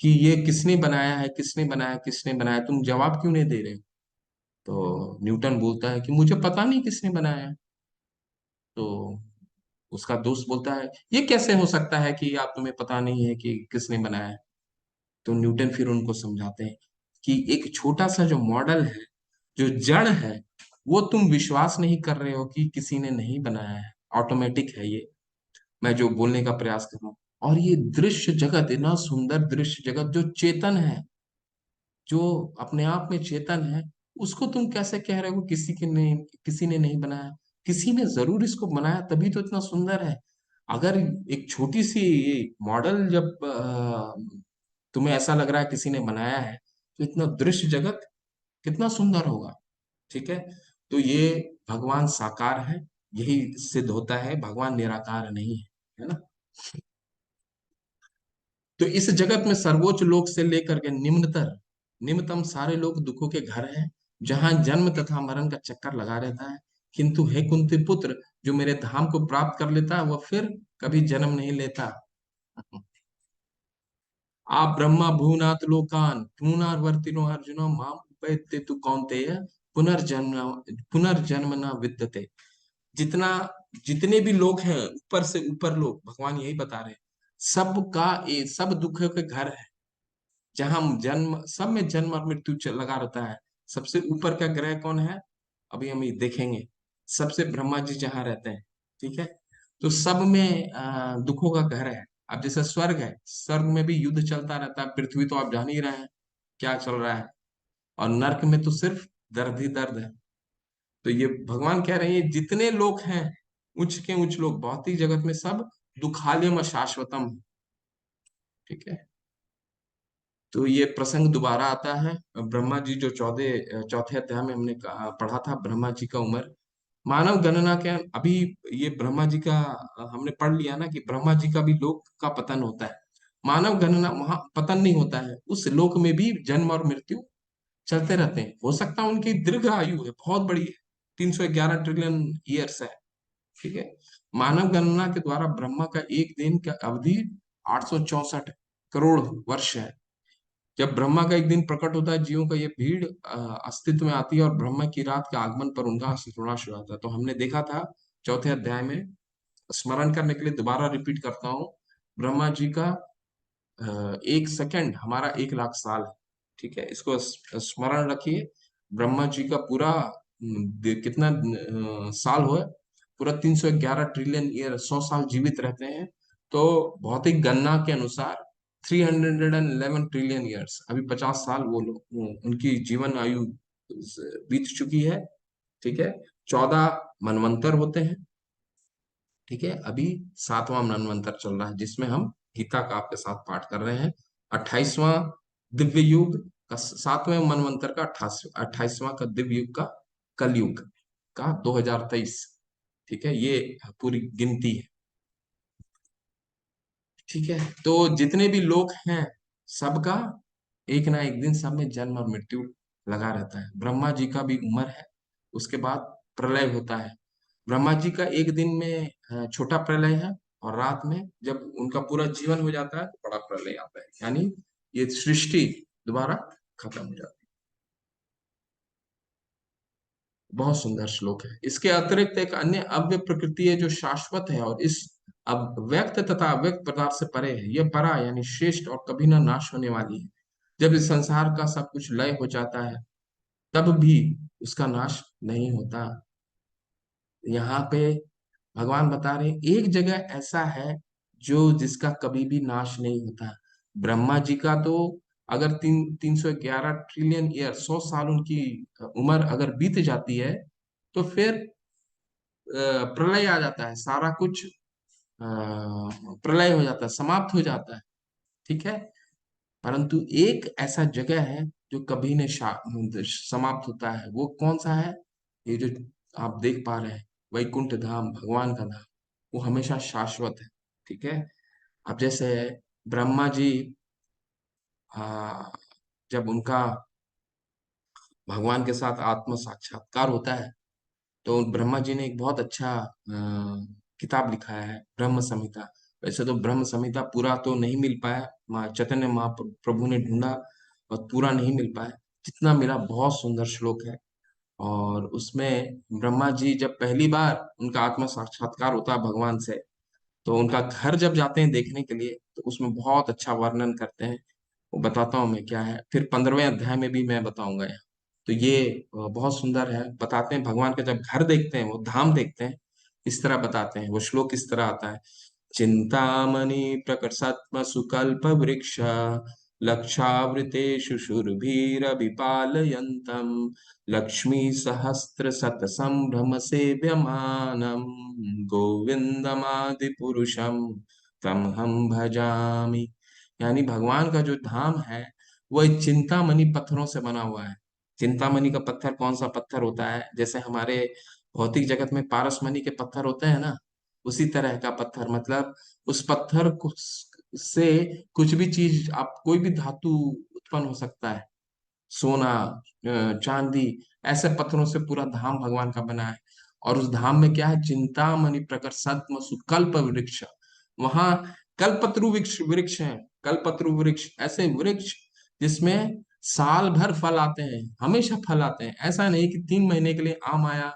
कि ये किसने बनाया है, किसने बनाया, किसने बनाया, तुम जवाब क्यों नहीं दे रहे। तो न्यूटन बोलता है कि मुझे पता नहीं किसने बनाया है। तो उसका दोस्त बोलता है ये कैसे हो सकता है कि आप, तुम्हें पता नहीं है कि किसने बनाया है। तो न्यूटन फिर उनको समझाते हैं कि एक छोटा सा जो मॉडल है, जो जड़ है, वो तुम विश्वास नहीं कर रहे हो कि किसी ने नहीं बनाया है, ऑटोमेटिक है ये। मैं जो बोलने का प्रयास कर रहा हूँ, और ये दृश्य जगत, इतना सुंदर दृश्य जगत जो चेतन है, जो अपने आप में चेतन है, उसको तुम कैसे कह रहे हो किसी ने नहीं बनाया। किसी ने जरूर इसको बनाया, तभी तो इतना सुंदर है। अगर एक छोटी सी मॉडल जब तुम्हें ऐसा लग रहा है किसी ने बनाया है, तो इतना दृश्य जगत कितना सुंदर होगा। ठीक है। तो ये भगवान साकार है, यही सिद्ध होता है भगवान निराकार नहीं है ना। तो इस जगत में सर्वोच्च लोक से लेकर के निम्नतम सारे लोग दुखों के घर हैं, जहां जन्म तथा मरण का चक्कर लगा रहता है। किंतु हे कुंती पुत्र, जो मेरे धाम को प्राप्त कर लेता है वह फिर कभी जन्म नहीं लेता। आप ब्रह्मा भूनाथ लोकान पुनर्वर्तिनो अर्जुन माम उपैते तु कौन्तेय पुनर्जन्म पुनर्जन्म न विद्यते। जितना जितने भी लोग हैं, ऊपर से ऊपर लोग, भगवान यही बता रहे हैं, सबका ये सब दुखों के घर है, जहां जन्म, सब में जन्म और मृत्यु लगा रहता है। सबसे ऊपर का ग्रह कौन है, अभी हम ये देखेंगे। सबसे ब्रह्मा जी जहाँ रहते हैं, ठीक है। तो सब में दुखों का घर है। अब जैसे स्वर्ग है, स्वर्ग में भी युद्ध चलता रहता है, पृथ्वी तो आप जान ही रहे हैं क्या चल रहा है। और नर्क में तो सिर्फ दर्द ही दर्द है। तो ये भगवान कह रहे हैं जितने लोग हैं, उच्च के उच्च लोग, भौतिक जगत में सब दुखालयम शाश्वतम। ठीक है। तो ये प्रसंग दोबारा आता है। ब्रह्मा जी जो चौथे अध्याय में हमने पढ़ा था, ब्रह्मा जी का उम्र, मानव गणना के अभी, ये ब्रह्मा जी का हमने पढ़ लिया ना कि ब्रह्मा जी का भी लोक का पतन होता है। मानव गणना वहां पतन नहीं होता है, उस लोक में भी जन्म और मृत्यु चलते रहते हैं। हो सकता है उनकी दीर्घ आयु है, बहुत बड़ी है, 311 ट्रिलियन ईयर्स है। ठीक है। मानव गणना के द्वारा ब्रह्मा का एक दिन का अवधि 864 करोड़ वर्ष है। जब ब्रह्मा का एक दिन प्रकट होता है, जीवों का ये भीड़ अस्तित्व में आती है, और ब्रह्मा की रात के आगमन पर उनका अस्तित्व शुरू होता है। तो हमने देखा था चौथे अध्याय में, स्मरण करने के लिए दोबारा रिपीट करता हूँ। ब्रह्मा जी का 1 सेकंड हमारा 1 लाख साल है। ठीक है, इसको स्मरण रखिए। ब्रह्मा जी का पूरा कितना साल हुआ, पूरा 311 ट्रिलियन ईयर, 100 साल जीवित रहते हैं। तो भौतिक गणना के अनुसार 311 ट्रिलियन ईयर्स, अभी 50 साल वो लोग, उनकी जीवन आयु बीत चुकी है। ठीक है। 14 मनवंतर होते हैं। ठीक है। अभी 7वां मनवंतर चल रहा है, जिसमें हम गीता का आपके साथ पाठ कर रहे हैं। 28वां दिव्य युग का, 7वें मनवंतर का 28वां का दिव्य युग का, कलयुग का 2023। ठीक है, ये पूरी गिनती है। ठीक है। तो जितने भी लोग हैं, सबका एक ना एक दिन सब में जन्म और मृत्यु लगा रहता है। ब्रह्मा जी का भी उम्र है, उसके बाद प्रलय होता है। ब्रह्मा जी का एक दिन में छोटा प्रलय है, और रात में जब उनका पूरा जीवन हो जाता है तो बड़ा प्रलय आता है, यानी ये सृष्टि दोबारा खत्म हो जाती है। बहुत सुंदर श्लोक है। इसके अतिरिक्त एक अन्य अव्य प्रकृति है जो शाश्वत है और इस अब व्यक्त तथा अव्यक्त पदार्थ से परे है। यह परा यानी श्रेष्ठ और कभी न नाश होने वाली है। जब इस संसार का सब कुछ लय हो जाता है तब भी उसका नाश नहीं होता। यहाँ पे भगवान बता रहे हैं, एक जगह ऐसा है जो जिसका कभी भी नाश नहीं होता। ब्रह्मा जी का तो अगर 311 ट्रिलियन ईयर 100 साल उनकी उम्र अगर बीत जाती है तो फिर प्रलय आ जाता है, सारा कुछ प्रलय हो जाता है, समाप्त हो जाता है। ठीक है, परंतु एक ऐसा जगह है जो कभी नहीं समाप्त होता है। वो कौन सा है? ये जो आप देख पा रहे हैं, वैकुंठ धाम, भगवान का धाम, वो हमेशा शाश्वत है। ठीक है, अब जैसे ब्रह्मा जी आ, जब उनका भगवान के साथ आत्म साक्षात्कार होता है तो ब्रह्मा जी ने एक बहुत अच्छा किताब लिखा है, ब्रह्म संहिता। वैसे तो ब्रह्म संहिता पूरा तो नहीं मिल पाया, चैतन्य महाप्रभु ने ढूंढा और पूरा नहीं मिल पाया। जितना मिला बहुत सुंदर श्लोक है। और उसमें ब्रह्मा जी जब पहली बार उनका आत्म साक्षात्कार होता है भगवान से, तो उनका घर जब जाते हैं देखने के लिए तो उसमें बहुत अच्छा वर्णन करते हैं। वो बताता हूँ मैं क्या है, फिर 15वें अध्याय में भी मैं बताऊंगा यहाँ। तो ये बहुत सुंदर है। बताते हैं भगवान का जब घर देखते हैं, वो धाम देखते हैं, इस तरह बताते हैं। वो श्लोक इस तरह आता है, चिंतामणि प्रकटसत्म सुकल्प वृक्ष लक्षावृतेषु शूरभीरविपालयन्तम् लक्ष्मी सहस्त्र शत संभ्रम सेव्यमानम् गोविंदमादि पुरुषम तमहम भजामि। यानी भगवान का जो धाम है वह चिंतामणि पत्थरों से बना हुआ है। चिंतामणि का पत्थर कौन सा पत्थर होता है? जैसे हमारे भौतिक जगत में पारसमणि के पत्थर होते हैं ना, उसी तरह का पत्थर। मतलब उस पत्थर से कुछ भी चीज, आप कोई भी धातु उत्पन्न हो सकता है, सोना, चांदी, ऐसे पत्थरों से पूरा धाम भगवान का बना है। और उस धाम में क्या है? चिंतामणि प्रकट सत्म सुकल्प वृक्ष। वहां कल्पत्रु वृक्ष वृक्ष है। कल्पत्रु वृक्ष ऐसे वृक्ष जिसमें साल भर फल आते हैं, हमेशा फल आते हैं। ऐसा नहीं कि 3 महीने के लिए आम आया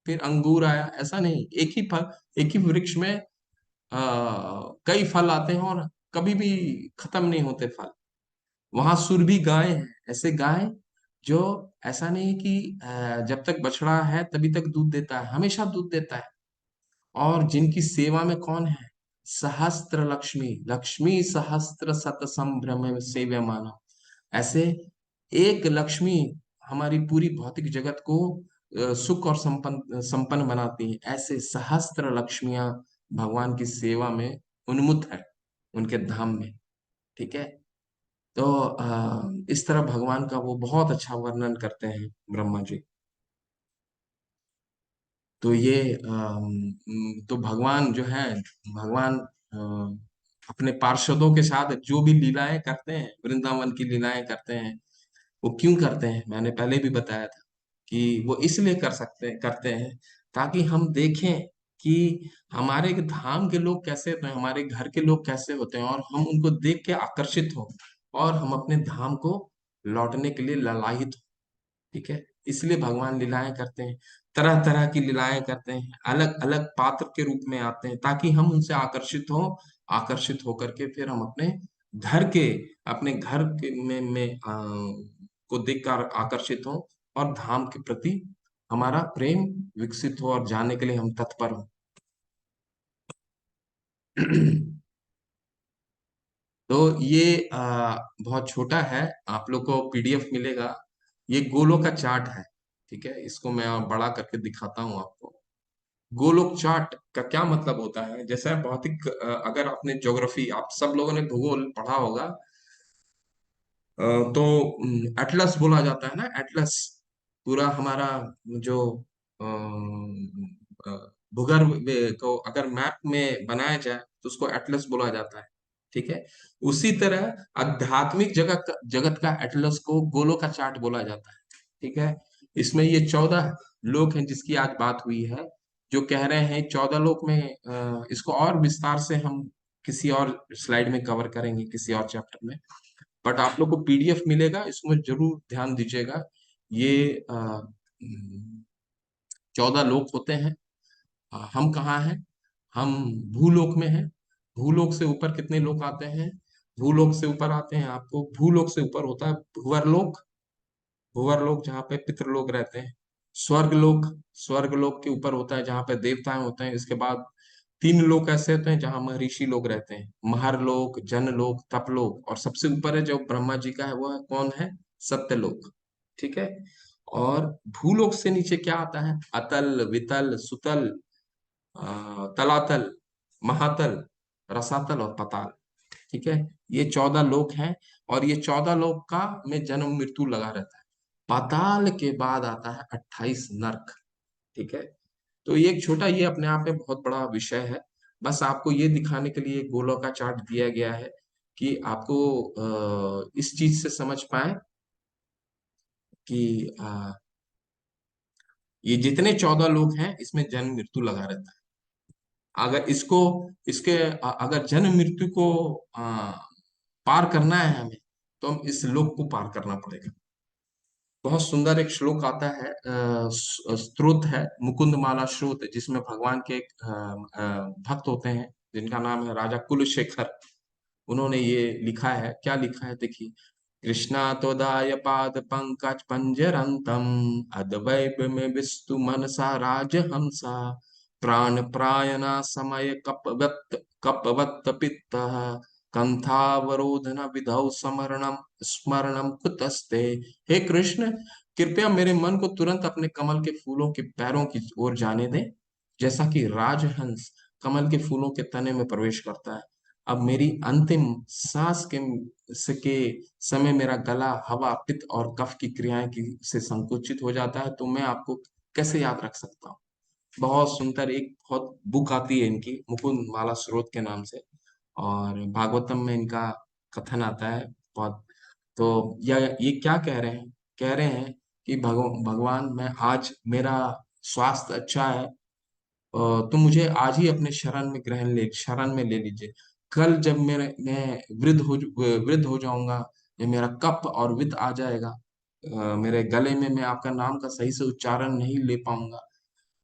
फिर अंगूर आया, ऐसा नहीं। एक ही फल, एक ही वृक्ष में कई फल आते हैं और कभी भी खत्म नहीं होते फल। वहां सुरभि गाय है, ऐसे गाय जो ऐसा नहीं कि जब तक बछड़ा है तभी तक दूध देता है, हमेशा दूध देता है। और जिनकी सेवा में कौन है? सहस्त्र लक्ष्मी, लक्ष्मी सहस्त्र सत संभ्रम सेव्य मानव। ऐसे एक लक्ष्मी हमारी पूरी भौतिक जगत को सुख और संपन्न संपन्न बनाती है। ऐसे सहस्त्र लक्ष्मियां भगवान की सेवा में उन्मुख है उनके धाम में। ठीक है, तो इस तरह भगवान का वो बहुत अच्छा वर्णन करते हैं ब्रह्मा जी। तो ये तो भगवान जो है, भगवान अपने पार्षदों के साथ जो भी लीलाएं करते हैं, वृंदावन की लीलाएं करते हैं, वो क्यों करते हैं? मैंने पहले भी बताया था कि वो इसलिए करते हैं ताकि हम देखें कि हमारे धाम के लोग कैसे होते हैं, हमारे घर के लोग कैसे होते हैं, और हम उनको देख के आकर्षित हो और हम अपने धाम को लौटने के लिए ललायित हो। ठीक है, इसलिए भगवान लीलाएं करते हैं, तरह तरह की लीलाएं करते हैं, अलग अलग पात्र के रूप में आते हैं ताकि हम उनसे आकर्षित हो। आकर्षित होकर के फिर हम अपने घर के को देखकर आकर्षित हो और धाम के प्रति हमारा प्रेम विकसित हो और जाने के लिए हम तत्पर हो। तो ये बहुत छोटा है, आप लोग को पीडीएफ मिलेगा। ये गोलों का चार्ट है। ठीक है, इसको मैं और बड़ा करके दिखाता हूँ आपको। गोलोक चार्ट का क्या मतलब होता है? जैसे भौतिक, अगर आपने ज्योग्राफी, आप सब लोगों ने भूगोल पढ़ा होगा, तो एटलस बोला जाता है ना, एटलस। पूरा हमारा जो भूगर्भ को अगर मैप में बनाया जाए तो उसको एटलस बोला जाता है। ठीक है, उसी तरह आध्यात्मिक जगत जगत का एटलस को गोलों का चार्ट बोला जाता है। ठीक है, इसमें ये 14 लोग हैं जिसकी आज बात हुई है। जो कह रहे हैं 14 लोक में, इसको और विस्तार से हम किसी और स्लाइड में कवर करेंगे, किसी और चैप्टर में। बट आप लोग को पीडीएफ मिलेगा, इसमें जरूर ध्यान दीजिएगा। ये 14 लोक होते हैं। हम कहाँ हैं? हम भूलोक में हैं। भूलोक से ऊपर कितने लोग आते हैं? भूलोक से ऊपर आते हैं, आपको भूलोक से ऊपर होता है भुवरलोक। भुवरलोक जहाँ पे पितृलोक रहते हैं। स्वर्गलोक, स्वर्गलोक के ऊपर होता है जहाँ पे देवताएं होते हैं। इसके बाद 3 लोक ऐसे होते हैं जहाँ महर्षि लोग रहते हैं, महरलोक, जनलोक, तपलोक, और सबसे ऊपर है जो ब्रह्मा जी का है, वो है कौन है? सत्यलोक। ठीक है। और भूलोक से नीचे क्या आता है? अतल, वितल, सुतल, तलातल, महातल, रसातल और पताल। ठीक है। ये 14 लोक हैं, और ये 14 लोक का में जन्म मृत्यु लगा रहता है। पाताल के बाद आता है 28 नरक। ठीक है। तो ये एक छोटा, ये अपने आप में बहुत बड़ा विषय है। बस आपको ये दिखाने के लिए गोलों का चार्ट दिया गया है कि आपको इस चीज से समझ पाए कि ये जितने 14 लोग हैं इसमें जन्म मृत्यु लगा रहता है। अगर इसको, इसके अगर जन्म मृत्यु को पार करना है हमें, तो हम इस लोक को पार करना पड़ेगा। बहुत सुंदर एक श्लोक आता है, स्तोत्र है, मुकुंद माला श्रोत, जिसमें भगवान के एक भक्त होते हैं जिनका नाम है राजा कुलशेखर। उन्होंने ये लिखा है। क्या लिखा है देखिए। कृष्णा तोदाय पाद पंकज पंजरंतम, अद्वैत में विस्तु मनसा राजहंसा, प्राण प्रायना समय कपवत पित्त, कंथावरोधन विधौ समरणम स्मरणम कुतस्ते। हे कृष्ण, कृपया मेरे मन को तुरंत अपने कमल के फूलों के पैरों की ओर जाने दें, जैसा कि राजहंस कमल के फूलों के तने में प्रवेश करता है। अब मेरी अंतिम सांस के समय मेरा गला हवा, पित्त और कफ की क्रियाएं से संकुचित हो जाता है, तो मैं आपको कैसे याद रख सकता हूँ? बहुत सुंदर एक बहुत बुक आती है इनकी, मुकुंद माला स्रोत के नाम से, और भागवतम में इनका कथन आता है बहुत। तो ये क्या कह रहे हैं? कह रहे हैं कि भगवान, मैं आज, मेरा स्वास्थ्य अच्छा है, तो मुझे आज ही अपने शरण में ले लीजिए। कल जब मैं वृद्ध हो जाऊंगा, या मेरा कफ और वित्त आ जाएगा, मेरे गले में मैं आपका नाम का सही से उच्चारण नहीं ले पाऊंगा,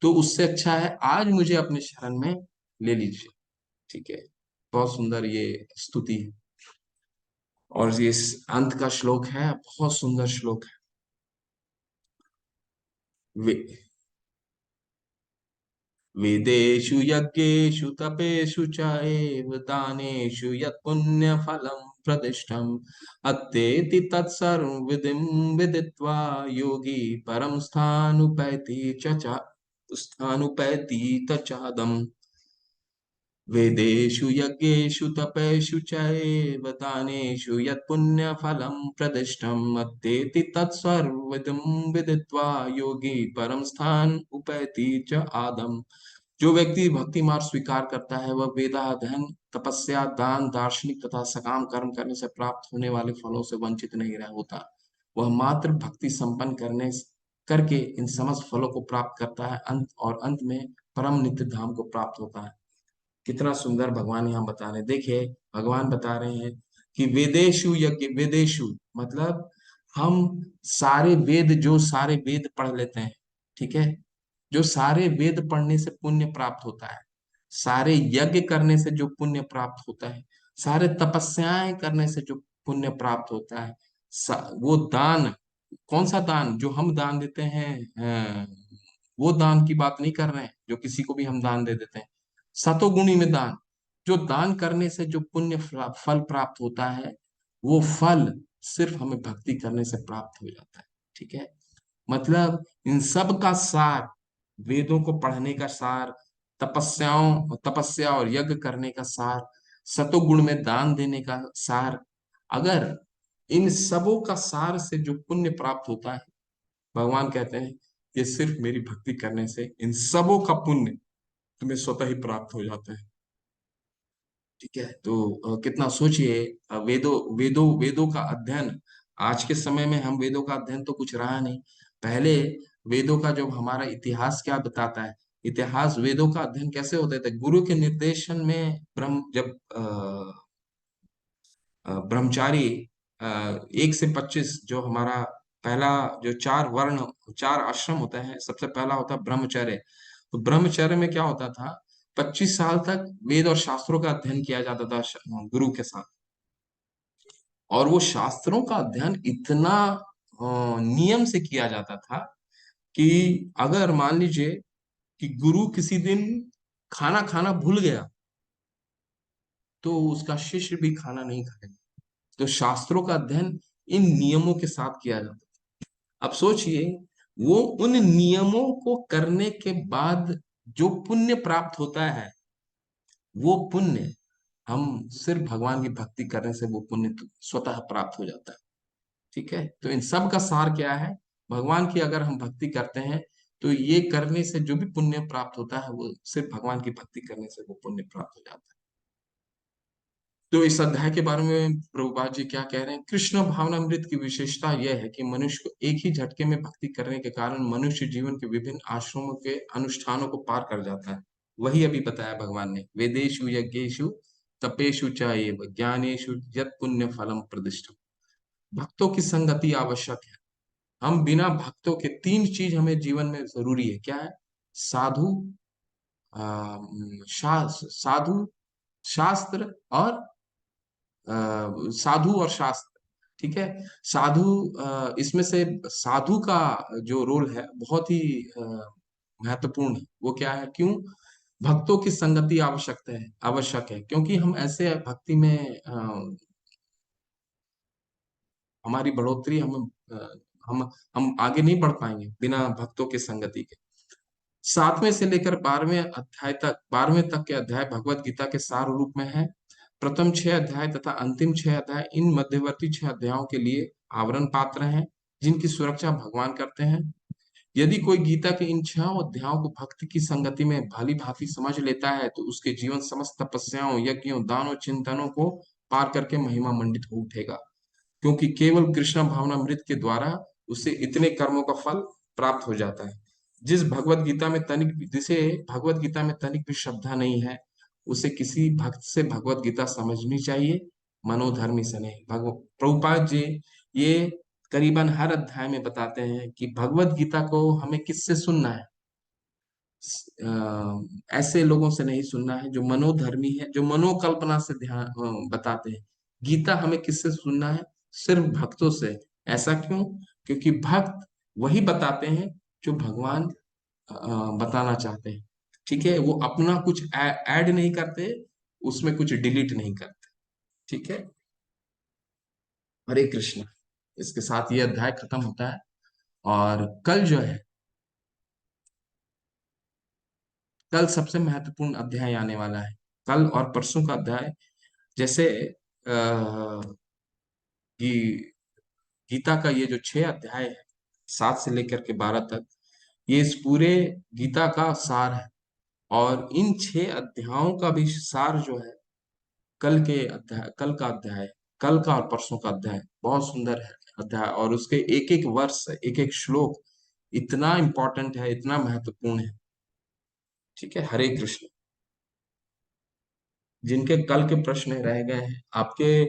तो उससे अच्छा है आज मुझे अपने शरण में ले लीजिए। ठीक है। बहुत सुंदर ये स्तुति है। और ये अंत का श्लोक है, बहुत सुंदर श्लोक है। वे, वेदेषु यज्ञेषु तपेषु च एव दानेषु यत् पुण्यफलं प्रदिष्टम्, अत्तेति तत्सर्वं विधिं विदित्वा योगी परं स्थानुपैति च चादम्। वेदेषु यज्ञेषु तपेषु चैव दानेषु यत् पुण्यफलं प्रदिष्टम्, अत्तेति तत्सर्वविदं विदित्वा योगी परम स्थान उपैति च आदम। जो व्यक्ति भक्ति मार्ग स्वीकार करता है, वह वेदाध्ययन, तपस्या, दान, दार्शनिक तथा सकाम कर्म करने से प्राप्त होने वाले फलों से वंचित नहीं रह होता। वह मात्र भक्ति संपन्न करके इन समस्त फलों को प्राप्त करता है, अंत में परम नित्य धाम को प्राप्त होता है। कितना सुंदर भगवान यहाँ बता रहे हैं। देखिए, भगवान बता रहे हैं कि वेदेशु यज्ञ, वेदेशु मतलब हम सारे वेद, जो सारे वेद पढ़ लेते हैं, ठीक है, जो सारे वेद पढ़ने से पुण्य प्राप्त होता है, सारे यज्ञ करने से जो पुण्य प्राप्त होता है, सारे तपस्याएं करने से जो पुण्य प्राप्त होता है, वो दान, कौन सा दान? जो हम दान देते हैं, वो दान की बात नहीं कर रहे हैं जो किसी को भी हम दान दे देते हैं। सतोगुणी में दान, जो दान करने से जो पुण्य फल प्राप्त होता है, वो फल सिर्फ हमें भक्ति करने से प्राप्त हो जाता है। ठीक है। मतलब इन सब का सार, वेदों को पढ़ने का सार, तपस्या और यज्ञ करने का सार, सतोगुण में दान देने का सार, अगर इन सबों का सार से जो पुण्य प्राप्त होता है, भगवान कहते हैं ये सिर्फ मेरी भक्ति करने से इन सबों का पुण्य तुम्हें स्वतः ही प्राप्त हो जाता है। ठीक है। तो कितना सोचिए, वेदों का अध्ययन, आज के समय में हम वेदों का अध्ययन तो कुछ रहा नहीं। पहले वेदों का जो हमारा इतिहास क्या बताता है, इतिहास वेदों का अध्ययन कैसे होते थे? गुरु के निर्देशन में ब्रह्म जब ब्रह्मचारी 1 से 25 जो हमारा पहला जो 4 वर्ण 4 आश्रम होता है, सबसे पहला होता है ब्रह्मचर्य। तो ब्रह्मचर्य में क्या होता था, 25 साल तक वेद और शास्त्रों का अध्ययन किया जाता था गुरु के साथ। और वो शास्त्रों का अध्ययन इतना नियम से किया जाता था कि अगर मान लीजिए कि गुरु किसी दिन खाना खाना भूल गया तो उसका शिष्य भी खाना नहीं खाएगा। तो शास्त्रों का अध्ययन इन नियमों के साथ किया जाता है। अब सोचिए, वो उन नियमों को करने के बाद जो पुण्य प्राप्त होता है, वो पुण्य हम सिर्फ भगवान की भक्ति करने से वो पुण्य तो स्वतः प्राप्त हो जाता है। ठीक है, तो इन सब का सार क्या है? भगवान की अगर हम भक्ति करते हैं तो ये करने से जो भी पुण्य प्राप्त होता है वो सिर्फ भगवान की भक्ति करने से वो पुण्य प्राप्त हो जाता है। तो इस अध्याय के बारे में प्रभुपाद जी क्या कह रहे हैं? कृष्ण भावनामृत की विशेषता यह है कि मनुष्य को एक ही झटके में भक्ति करने के कारण मनुष्य जीवन के विभिन्न आश्रमों के अनुष्ठानों को पार कर जाता है। वही अभी बताया भगवान ने, वेदेषु यज्ञेषु तपेषु च एव ज्ञानेषु यत् पुण्य फलम प्रदिष्टम। भक्तों की संगति आवश्यक है। हम बिना भक्तों के 3 चीज हमें जीवन में जरूरी है। क्या है? साधु, साधु, शास्त्र और साधु और शास्त्र। ठीक है, साधु इसमें से साधु का जो रोल है बहुत ही महत्वपूर्ण है। वो क्या है? क्यों? भक्तों की संगति आवश्यक है, क्योंकि हम ऐसे भक्ति में हमारी बढ़ोतरी अ, हम आगे नहीं बढ़ पाएंगे बिना भक्तों की संगति के। 7वें से लेकर 12वें तक के अध्याय भगवत गीता के सार रूप में है। प्रथम 6 अध्याय तथा अंतिम 6 अध्याय इन मध्यवर्ती 6 अध्यायों के लिए आवरण पात्र हैं, जिनकी सुरक्षा भगवान करते हैं। यदि कोई गीता के इन 6 अध्यायों को भक्ति की संगति में भली भांति समझ लेता है तो उसके जीवन समस्त तपस्याओं, यज्ञों, दानों, चिंतनों को पार करके महिमा मंडित हो उठेगा, क्योंकि केवल कृष्ण भावनामृत के द्वारा उसे इतने कर्मों का फल प्राप्त हो जाता है। जिसे भगवत गीता में तनिक भी श्रद्धा नहीं है, उसे किसी भक्त से भगवत गीता समझनी चाहिए, मनोधर्मी से नहीं। प्रभुपाद जी ये करीबन हर अध्याय में बताते हैं कि भगवत गीता को हमें किससे सुनना है? ऐसे लोगों से नहीं सुनना है जो मनोधर्मी है, जो मनोकल्पना से ध्यान बताते हैं। गीता हमें किससे सुनना है? सिर्फ भक्तों से। ऐसा क्यों? क्योंकि भक्त वही बताते हैं जो भगवान बताना चाहते हैं। ठीक है, वो अपना कुछ ऐड नहीं करते, उसमें कुछ डिलीट नहीं करते। ठीक है, हरे कृष्ण। इसके साथ ये अध्याय खत्म होता है। और कल जो है, कल सबसे महत्वपूर्ण अध्याय आने वाला है। कल और परसों का अध्याय, जैसे गी, गीता का ये जो 6 अध्याय है, 7 से लेकर के 12 तक, ये इस पूरे गीता का सार है। और इन 6 अध्यायों का भी सार जो है कल का अध्याय, कल का और परसों का अध्याय बहुत सुंदर है अध्याय। और उसके एक एक वर्ष, एक एक श्लोक इतना इंपॉर्टेंट है, इतना महत्वपूर्ण है। ठीक है, हरे कृष्ण। जिनके कल के प्रश्न रह गए हैं आपके,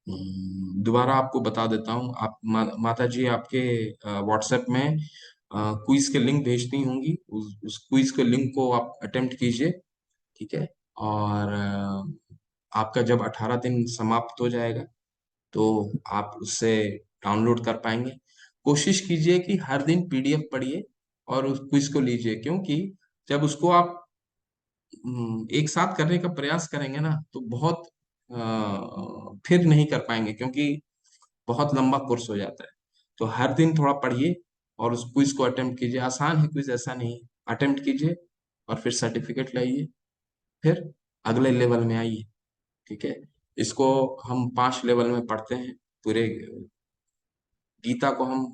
दोबारा आपको बता देता हूँ। आप माता जी आपके व्हाट्सएप में क्विज के लिंक भेजती होंगी। उस क्विज के लिंक को आप अटेम्प्ट कीजिए। ठीक है, और आपका जब 18 दिन समाप्त हो जाएगा तो आप उससे डाउनलोड कर पाएंगे। कोशिश कीजिए कि हर दिन पीडीएफ पढ़िए और उस क्विज को लीजिए, क्योंकि जब उसको आप एक साथ करने का प्रयास करेंगे ना तो बहुत फिर नहीं कर पाएंगे, क्योंकि बहुत लंबा कोर्स हो जाता है। तो हर दिन थोड़ा पढ़िए और उस क्विज को अटेम्प्ट कीजिए। आसान है क्विज, ऐसा नहीं है। अटेम्प्ट कीजिए और फिर सर्टिफिकेट लाइए, फिर अगले लेवल में आइए। ठीक है, इसको हम 5 लेवल में पढ़ते हैं। पूरे गीता को हम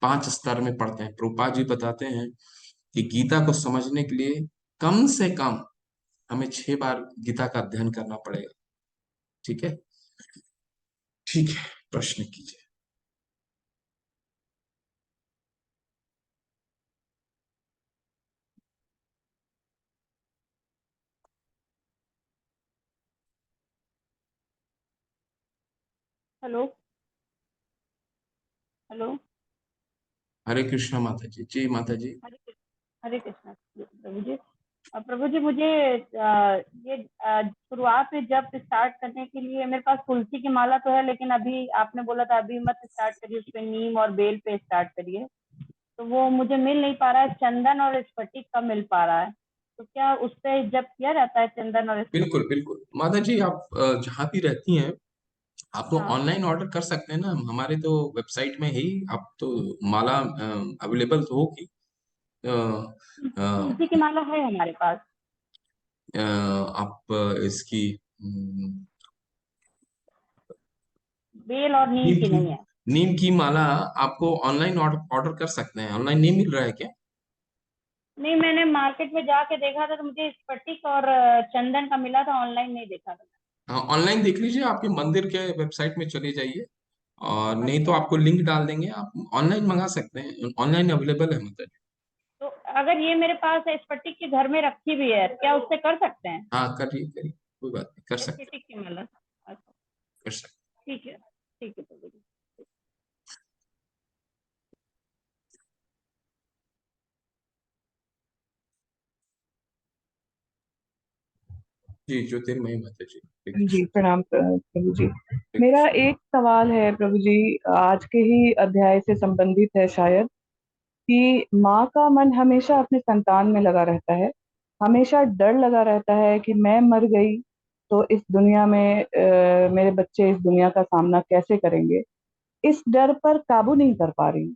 5 स्तर में पढ़ते हैं। प्रभुपाद जी बताते हैं कि गीता को समझने के लिए कम से कम हमें 6 बार गीता का अध्ययन करना पड़ेगा। ठीक है, ठीक है, प्रश्न कीजिए। Hello hello. हरे कृष्णा माता जी। जी माता जी। हरे कृष्णा प्रभु जी। प्रभु जी मुझे ये शुरुआत में जब स्टार्ट करने के लिए मेरे पास तुलसी की माला तो है, लेकिन अभी आपने बोला था अभी मत स्टार्ट करिए, उस पे नीम और बेल पे स्टार्ट करिए। तो वो मुझे मिल नहीं पा रहा है, चंदन और स्फटिक का मिल पा रहा है। तो क्या उस पे जब किया जाता है चंदन और स्फटिक? बिल्कुल बिल्कुल माता जी, आप जहाँ भी रहती हैं आप तो हाँ, ऑनलाइन ऑर्डर कर सकते हैं ना, हमारे तो वेबसाइट में ही आप तो माला अवेलेबल तो होगी। अ, अ, तुलसी की माला है हमारे पास। आप इसकी बेल और नीम नीम की की नहीं है। नीम की माला आपको ऑनलाइन ऑर्डर ऑर्डर कर सकते हैं। ऑनलाइन नहीं मिल रहा है क्या? नहीं, मैंने मार्केट में जाके देखा था तो मुझे स्फटिक और चंदन का मिला था, ऑनलाइन नहीं देखा था। हाँ, ऑनलाइन देख लीजिए, आपके मंदिर के वेबसाइट में चले जाइए, और नहीं तो अच्छा, आपको लिंक डाल देंगे, आप ऑनलाइन मंगा सकते हैं, ऑनलाइन अवेलेबल है मतलब। तो अगर ये मेरे पास स्फटिक के घर में रखी भी है, क्या उससे कर सकते हैं? हाँ करिए करिए, कोई बात नहीं, कर सकते स्फटिक की माला। अच्छा, कर सकते। ठीक है, ठीक है प्रभु जी। जी ज्योतिर्मयी माता जी, हरे जी कृष्ण। प्रणाम प्रभु जी। हरे मेरा कृष्ण। एक सवाल है प्रभु जी, आज के ही अध्याय से संबंधित है शायद, कि माँ का मन हमेशा अपने संतान में लगा रहता है, हमेशा डर लगा रहता है कि मैं मर गई तो इस दुनिया में मेरे बच्चे इस दुनिया का सामना कैसे करेंगे। इस डर पर काबू नहीं कर पा रही हूँ।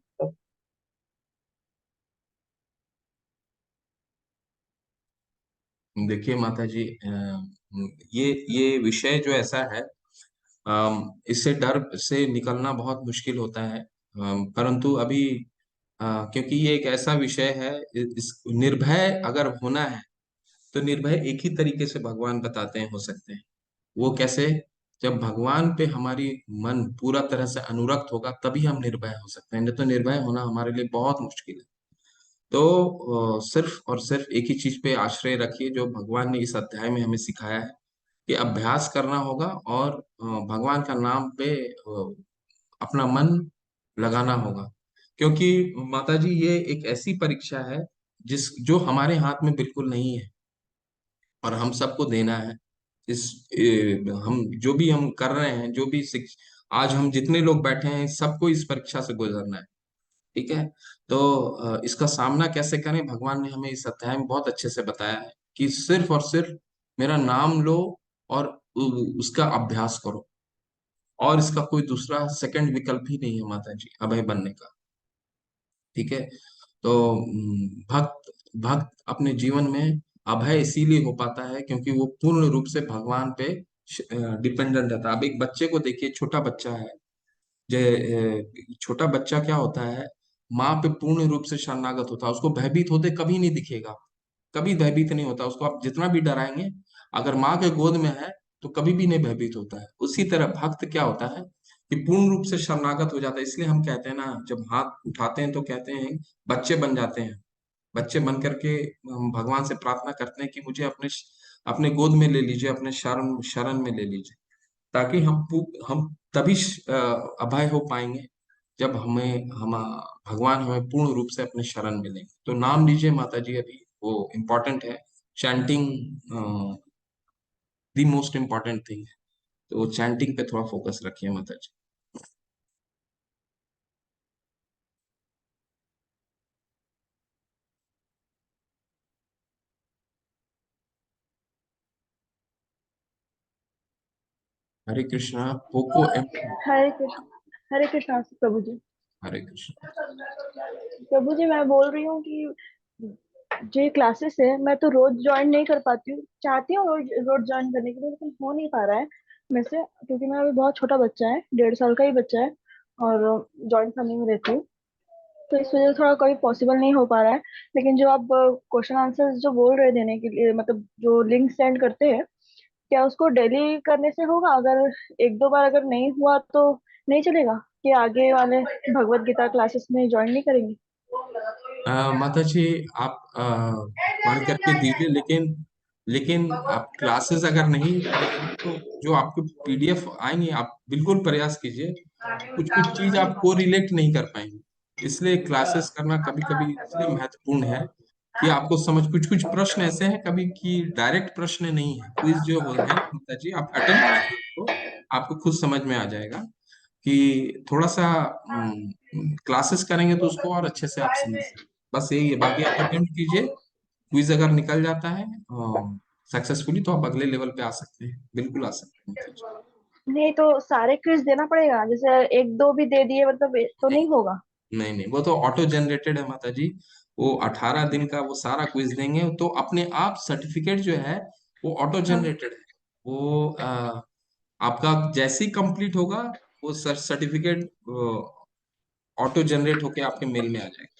देखिए माता जी, ये विषय जो ऐसा है, इससे डर से निकलना बहुत मुश्किल होता है। परंतु अभी क्योंकि ये एक ऐसा विषय है, इस निर्भय अगर होना है तो निर्भय एक ही तरीके से भगवान बताते हैं हो सकते हैं। वो कैसे? जब भगवान पे हमारी मन पूरा तरह से अनुरक्त होगा तभी हम निर्भय हो सकते हैं, नहीं तो निर्भय होना हमारे लिए बहुत मुश्किल है। तो सिर्फ और सिर्फ एक ही चीज पे आश्रय रखिए, जो भगवान ने इस अध्याय में हमें सिखाया है कि अभ्यास करना होगा, और भगवान का नाम पे अपना मन लगाना होगा। क्योंकि माता जी ये एक ऐसी परीक्षा है जो हमारे हाथ में बिल्कुल नहीं है, और हम सबको देना है। हम जो भी हम कर रहे हैं, जो भी आज हम जितने लोग बैठे हैं सबको इस परीक्षा से गुजरना है। ठीक है? तो इसका सामना कैसे करें, भगवान ने हमें इस अध्याय में बहुत अच्छे से बताया है कि सिर्फ और सिर्फ मेरा नाम लो, और उसका अभ्यास करो, और इसका कोई दूसरा सेकंड विकल्प ही नहीं है माता जी, अभय बनने का। ठीक है? तो भक्त भक्त अपने जीवन में अभय इसीलिए हो पाता है क्योंकि वो पूर्ण रूप से भगवान पे डिपेंडेंट रहता है। अब एक बच्चे को देखिए, छोटा बच्चा है, छोटा बच्चा क्या होता है, माँ पे पूर्ण रूप से शरणागत होता है, उसको भयभीत होते कभी नहीं दिखेगा, कभी भयभीत नहीं होता। उसको आप जितना भी डराएंगे, अगर माँ के गोद में है तो कभी भी नहीं भयभीत होता है। उसी तरह भक्त क्या होता है कि पूर्ण रूप से शरणागत हो जाता है। इसलिए हम कहते हैं ना, जब हाथ उठाते हैं तो कहते हैं बच्चे बन जाते हैं। बच्चे बन करके हम भगवान से प्रार्थना करते हैं कि मुझे अपने अपने गोद में ले लीजिए, अपने शरण शरण में ले लीजिए, ताकि हम तभी अभय हो पाएंगे जब हम भगवान हमें पूर्ण रूप से अपने शरण में लेंगे। तो नाम लीजिए माता जी, अभी वो इम्पोर्टेंट है। Chanting the most important thing है, तो वो चैंटिंग पे थोड़ा फोकस रखिए माता जी। हरे कृष्णा। Poco M. हरे कृष्णा प्रभु जी। हरे कृष्ण। प्रभु जी मैं बोल रही हूँ कि जो ये क्लासेस है मैं तो रोज ज्वाइन नहीं कर पाती हूँ, चाहती हूँ रोज रोज ज्वाइन करने के लिए, लेकिन हो नहीं पा रहा है मेरे से, क्योंकि मेरा अभी बहुत छोटा बच्चा है, 1.5 साल का ही बच्चा है, और जॉइंट फैमिली में रहती हूँ, तो इस वजह से थोड़ा कभी पॉसिबल नहीं हो पा रहा है। लेकिन जो आप क्वेश्चन आंसर जो बोल रहे देने के लिए, मतलब जो लिंक सेंड करते हैं, क्या उसको डेली करने से होगा? अगर एक दो बार अगर नहीं हुआ तो नहीं चलेगा कि आगे वाले भगवत गीता क्लासेस में ज्वाइन नहीं करेंगे? माता जी, आप पढ़ करके दीजिए, लेकिन लेकिन आप क्लासेस अगर नहीं करेंगे तो जो आपके पीडीएफ आएंगे आप बिल्कुल प्रयास कीजिए, कुछ कुछ चीज आप को रिलेट नहीं कर पाएंगे। इसलिए क्लासेस करना कभी कभी इसलिए महत्वपूर्ण है कि आपको समझ, कुछ कुछ प्रश्न ऐसे हैं कभी कि डायरेक्ट प्रश्न नहीं है, क्विज जो है ना ममता जी, आप अटेम्प्ट कीजिए उसको, आपको खुद समझ में आ जाएगा कि थोड़ा सा क्लासेस करेंगे तो उसको और अच्छे से आप समझ सकते। बस यही है, बाकी आप अटेम्प्ट कीजिए, क्विज अगर निकल जाता है सक्सेसफुली तो आप अगले लेवल पे आ सकते हैं, बिल्कुल आ सकते हैं ममता जी। नहीं तो सारे क्विज देना पड़ेगा, जैसे एक दो भी दे दिए मतलब तो नहीं नहीं होगा? नहीं नहीं, वो तो ऑटो जनरेटेड है माता जी, वो 18 दिन का वो सारा क्विज देंगे तो अपने आप सर्टिफिकेट जो है वो ऑटो हाँ। जनरेटेड है। वो आपका जैसे ही कंप्लीट होगा वो सर्टिफिकेट ऑटो जनरेट होके आपके मेल में आ जाएगा,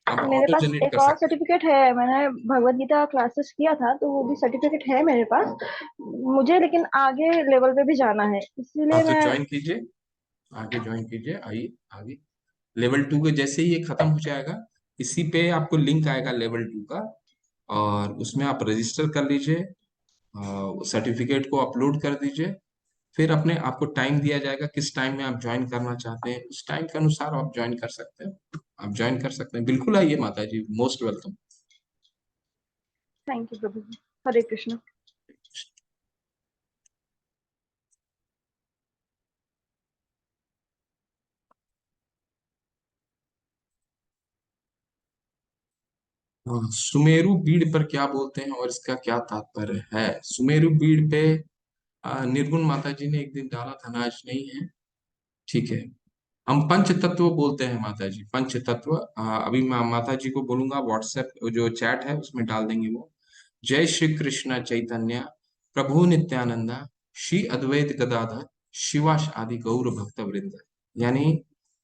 आप मेरे ऑटो पास जनरेट एक कर और सकते हैं। सर्टिफिकेट है, मैंने भगवत गीता क्लासेस किया था तो वो भी सर्टिफिकेट है मेरे पास। मुझे लेकिन आगे लेवल पे भी जाना है, हाँ इसीलिए तो मैं। ज्वाइन कीजिए, आगे ज्वाइन कीजिए, आइए आगे। लेवल 2 के जैसे ही ये खत्म हो जाएगा, इसी पे आपको लिंक आएगा लेवल 2 का, और उसमें आप रजिस्टर कर लीजिए, सर्टिफिकेट को अपलोड कर दीजिए, फिर अपने आपको टाइम दिया जाएगा किस टाइम में आप ज्वाइन करना चाहते हैं, उस टाइम के अनुसार आप ज्वाइन कर सकते हैं, आप ज्वाइन कर सकते हैं, बिल्कुल आइए माता जी, मोस्ट वेलकम। थैंक यू प्रभु जी। हरे कृष्ण। सुमेरु बीड़ पर क्या बोलते हैं और इसका क्या तात्पर्य है? सुमेरु बीड़ पे निर्गुण माता जी ने एक दिन डाला था ना, आज नहीं है, ठीक है। हम पंच तत्व बोलते हैं माता जी, पंच तत्व। अभी मैं माता जी को बोलूंगा व्हाट्सएप जो चैट है उसमें डाल देंगे वो। जय श्री कृष्ण चैतन्य प्रभु नित्यानंदा श्री अद्वैत गदाधर शिवाश आदि गौर भक्त वृंद। यानी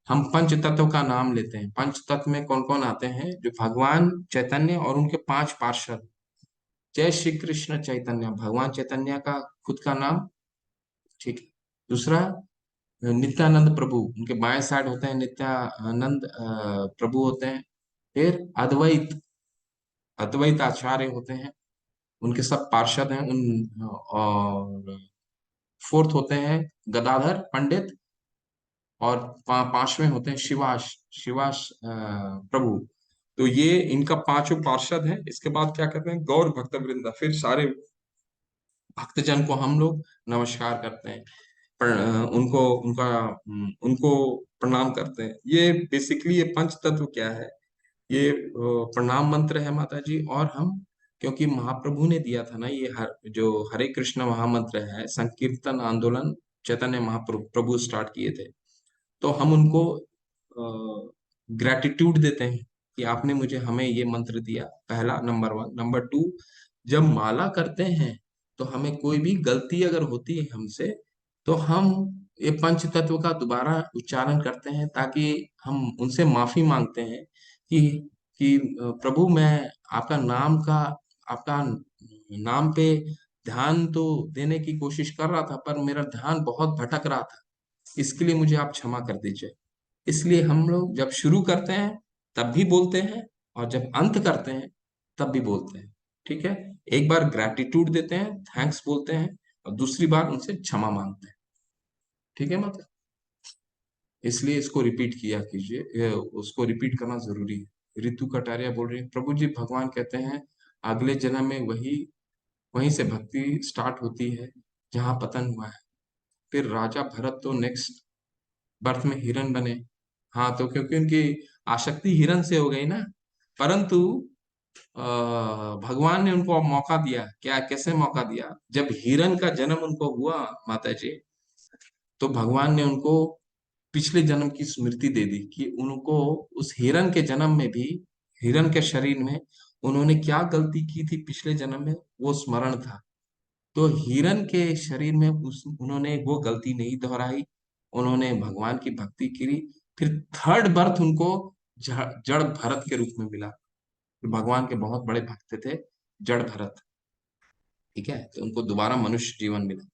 हम पंच तत्व का नाम लेते हैं। पंच तत्व में कौन कौन आते हैं? जो भगवान चैतन्य और उनके 5 पार्षद। जय श्री कृष्ण चैतन्य, भगवान चैतन्य का खुद का नाम, ठीक है। दूसरा नित्यानंद प्रभु, उनके बाएं साइड होते हैं नित्यानंद प्रभु होते हैं। फिर अद्वैत, अद्वैत आचार्य होते हैं, उनके सब पार्षद हैं उन। और फोर्थ होते हैं गदाधर पंडित, और पांचवें होते हैं शिवाश, शिवाश प्रभु। तो ये इनका 5 पार्षद हैं। इसके बाद क्या करते हैं? गौर भक्त वृंदा, फिर सारे भक्तजन को हम लोग नमस्कार करते हैं, उनको उनको प्रणाम करते हैं। ये बेसिकली ये पंच तत्व क्या है, ये प्रणाम मंत्र है माता जी। और हम, क्योंकि महाप्रभु ने दिया था ना ये जो हरे कृष्ण महामंत्र है, संकीर्तन आंदोलन चैतन्य महाप्रभु प्रभु स्टार्ट किए थे, तो हम उनको ग्रेटिट्यूड देते हैं कि आपने मुझे हमें ये मंत्र दिया, पहला नंबर 1। नंबर 2, जब माला करते हैं तो हमें कोई भी गलती अगर होती है हमसे, तो हम ये पंच तत्व का दोबारा उच्चारण करते हैं, ताकि हम उनसे माफी मांगते हैं कि प्रभु मैं आपका नाम का, आपका नाम पे ध्यान तो देने की कोशिश कर रहा था, पर मेरा ध्यान बहुत भटक रहा था, इसके लिए मुझे आप क्षमा कर दीजिए। इसलिए हम लोग जब शुरू करते हैं तब भी बोलते हैं, और जब अंत करते हैं तब भी बोलते हैं, ठीक है। एक बार ग्रैटिट्यूड देते हैं, थैंक्स बोलते हैं, और दूसरी बार उनसे क्षमा मांगते हैं, ठीक है मतलब। इसलिए इसको रिपीट किया कीजिए, उसको रिपीट करना जरूरी है। ऋतु कटारिया बोल रही है, प्रभु जी भगवान कहते हैं अगले जन्म में वही वहीं से भक्ति स्टार्ट होती है जहाँ पतन हुआ है, फिर राजा भरत तो नेक्स्ट बर्थ में हिरन बने। हाँ, तो क्योंकि उनकी आसक्ति हिरन से हो गई ना, परंतु अ, भगवान ने उनको मौका दिया, क्या कैसे मौका दिया? जब हिरन का जन्म उनको हुआ माता जी, तो भगवान ने उनको पिछले जन्म की स्मृति दे दी कि उनको उस हिरन के जन्म में भी, हिरन के शरीर में उन्होंने क्या गलती की थी पिछले जन्म में, वो स्मरण था। तो हिरन के शरीर में उस उन्होंने वो गलती नहीं दोहराई, उन्होंने भगवान की भक्ति की। फिर थर्ड बर्थ उनको जड़ भरत के रूप में मिला। तो भगवान के बहुत बड़े भक्त थे जड़ भरत, ठीक है, तो उनको दोबारा मनुष्य जीवन मिला।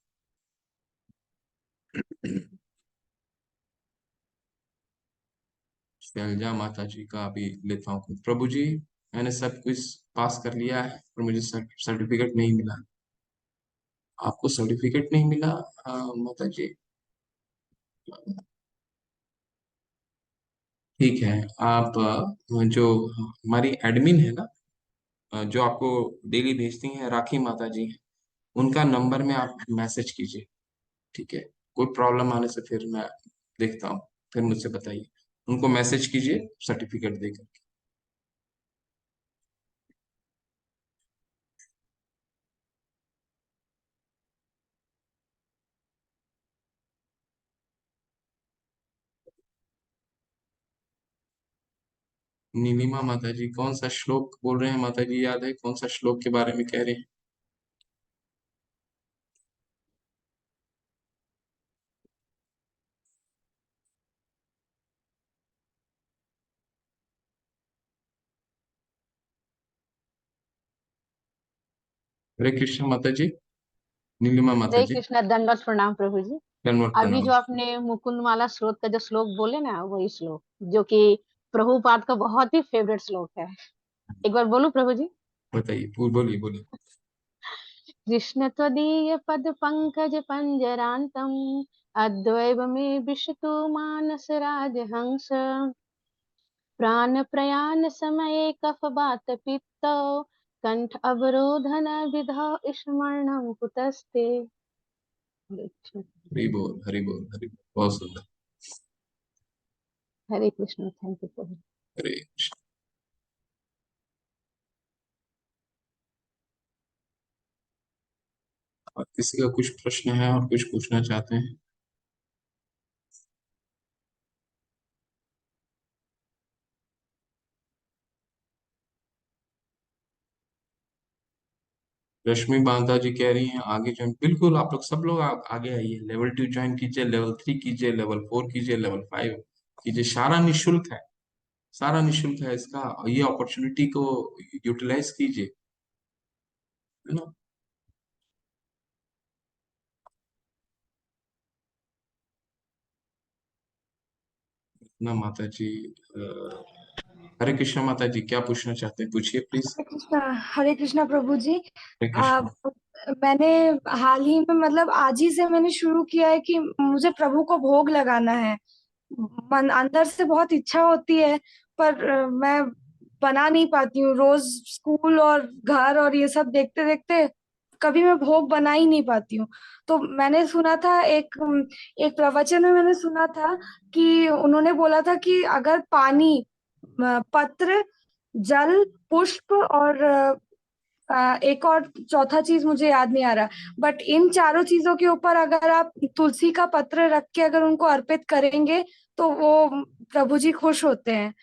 शैलजा माता जी का अभी लेता हूँ। प्रभु जी मैंने सब कुछ पास कर लिया है पर मुझे सर्टिफिकेट नहीं मिला। आपको सर्टिफिकेट नहीं मिला माता जी? ठीक है। आप जो हमारी एडमिन है ना, जो आपको डेली भेजती हैं, राखी माता जी हैं, उनका नंबर में आप मैसेज कीजिए। ठीक है, कोई प्रॉब्लम आने से फिर मैं देखता हूँ, फिर मुझसे बताइए। उनको मैसेज कीजिए सर्टिफिकेट देकर। नीलिमा माता जी कौन सा श्लोक बोल रहे हैं माता जी? याद है कौन सा श्लोक के बारे में कह रहे हैं? हरे कृष्ण माता जी। नीलिमा माता हरे जी, कृष्णा, दंडवत प्रणाम प्रभु जी। धन्यवाद अभी प्रणाम। जो आपने मुकुंदमाला स्रोत का जो श्लोक बोले ना, वही श्लोक जो कि प्रभुपाद का बहुत ही फेवरेट श्लोक है। एक बार बोलूं प्रभु जी? बताइए, बोलिए बोलिए। कृष्ण त्वदीय पद पंकज पंजरांतम, अद्वैव में विशतु मानस राजहंस, प्राण प्रयाण समय कफ बात पित्त, कंठ अवरोधन विधौ स्मरणं कुतस्ते। हरि बोल हरि बोल हरि बोल, बहुत सुंदर। हरे कृष्ण, थैंक यू प्रभु। हरे कृष्ण। और किसी का कुछ प्रश्न है और कुछ पूछना चाहते हैं? रश्मि बांधा जी कह रही हैं आगे ज्वाइन, बिल्कुल आप लोग सब लोग आगे आइए। लेवल 2 ज्वाइन कीजिए, लेवल 3 कीजिए, लेवल 4 कीजिए, लेवल 5 कीजिए। सारा निशुल्क है, सारा निशुल्क है इसका। ये अपॉर्चुनिटी को यूटिलाइज कीजिए, है ना। ना माता जी, हरे कृष्णा माता जी, क्या पूछना चाहते हैं? पूछिए प्लीज। हरे कृष्णा प्रभु जी। हरे आ, कृष्णा। मैंने हाल ही में मतलब आज ही से मैंने शुरू किया है कि मुझे प्रभु को भोग लगाना है। मन अंदर से बहुत इच्छा होती है, पर मैं बना नहीं पाती हूँ। रोज स्कूल और घर और ये सब देखते देखते कभी मैं भोग बना ही नहीं पाती हूँ। तो मैंने सुना था एक प्रवचन में मैंने सुना था कि उन्होंने बोला था कि अगर पानी, पत्र, जल, पुष्प और एक और चौथा चीज मुझे याद नहीं आ रहा, बट इन चारों चीजों के ऊपर अगर आप तुलसी का पत्र रख के अगर उनको अर्पित करेंगे तो वो प्रभु जी खुश होते हैं।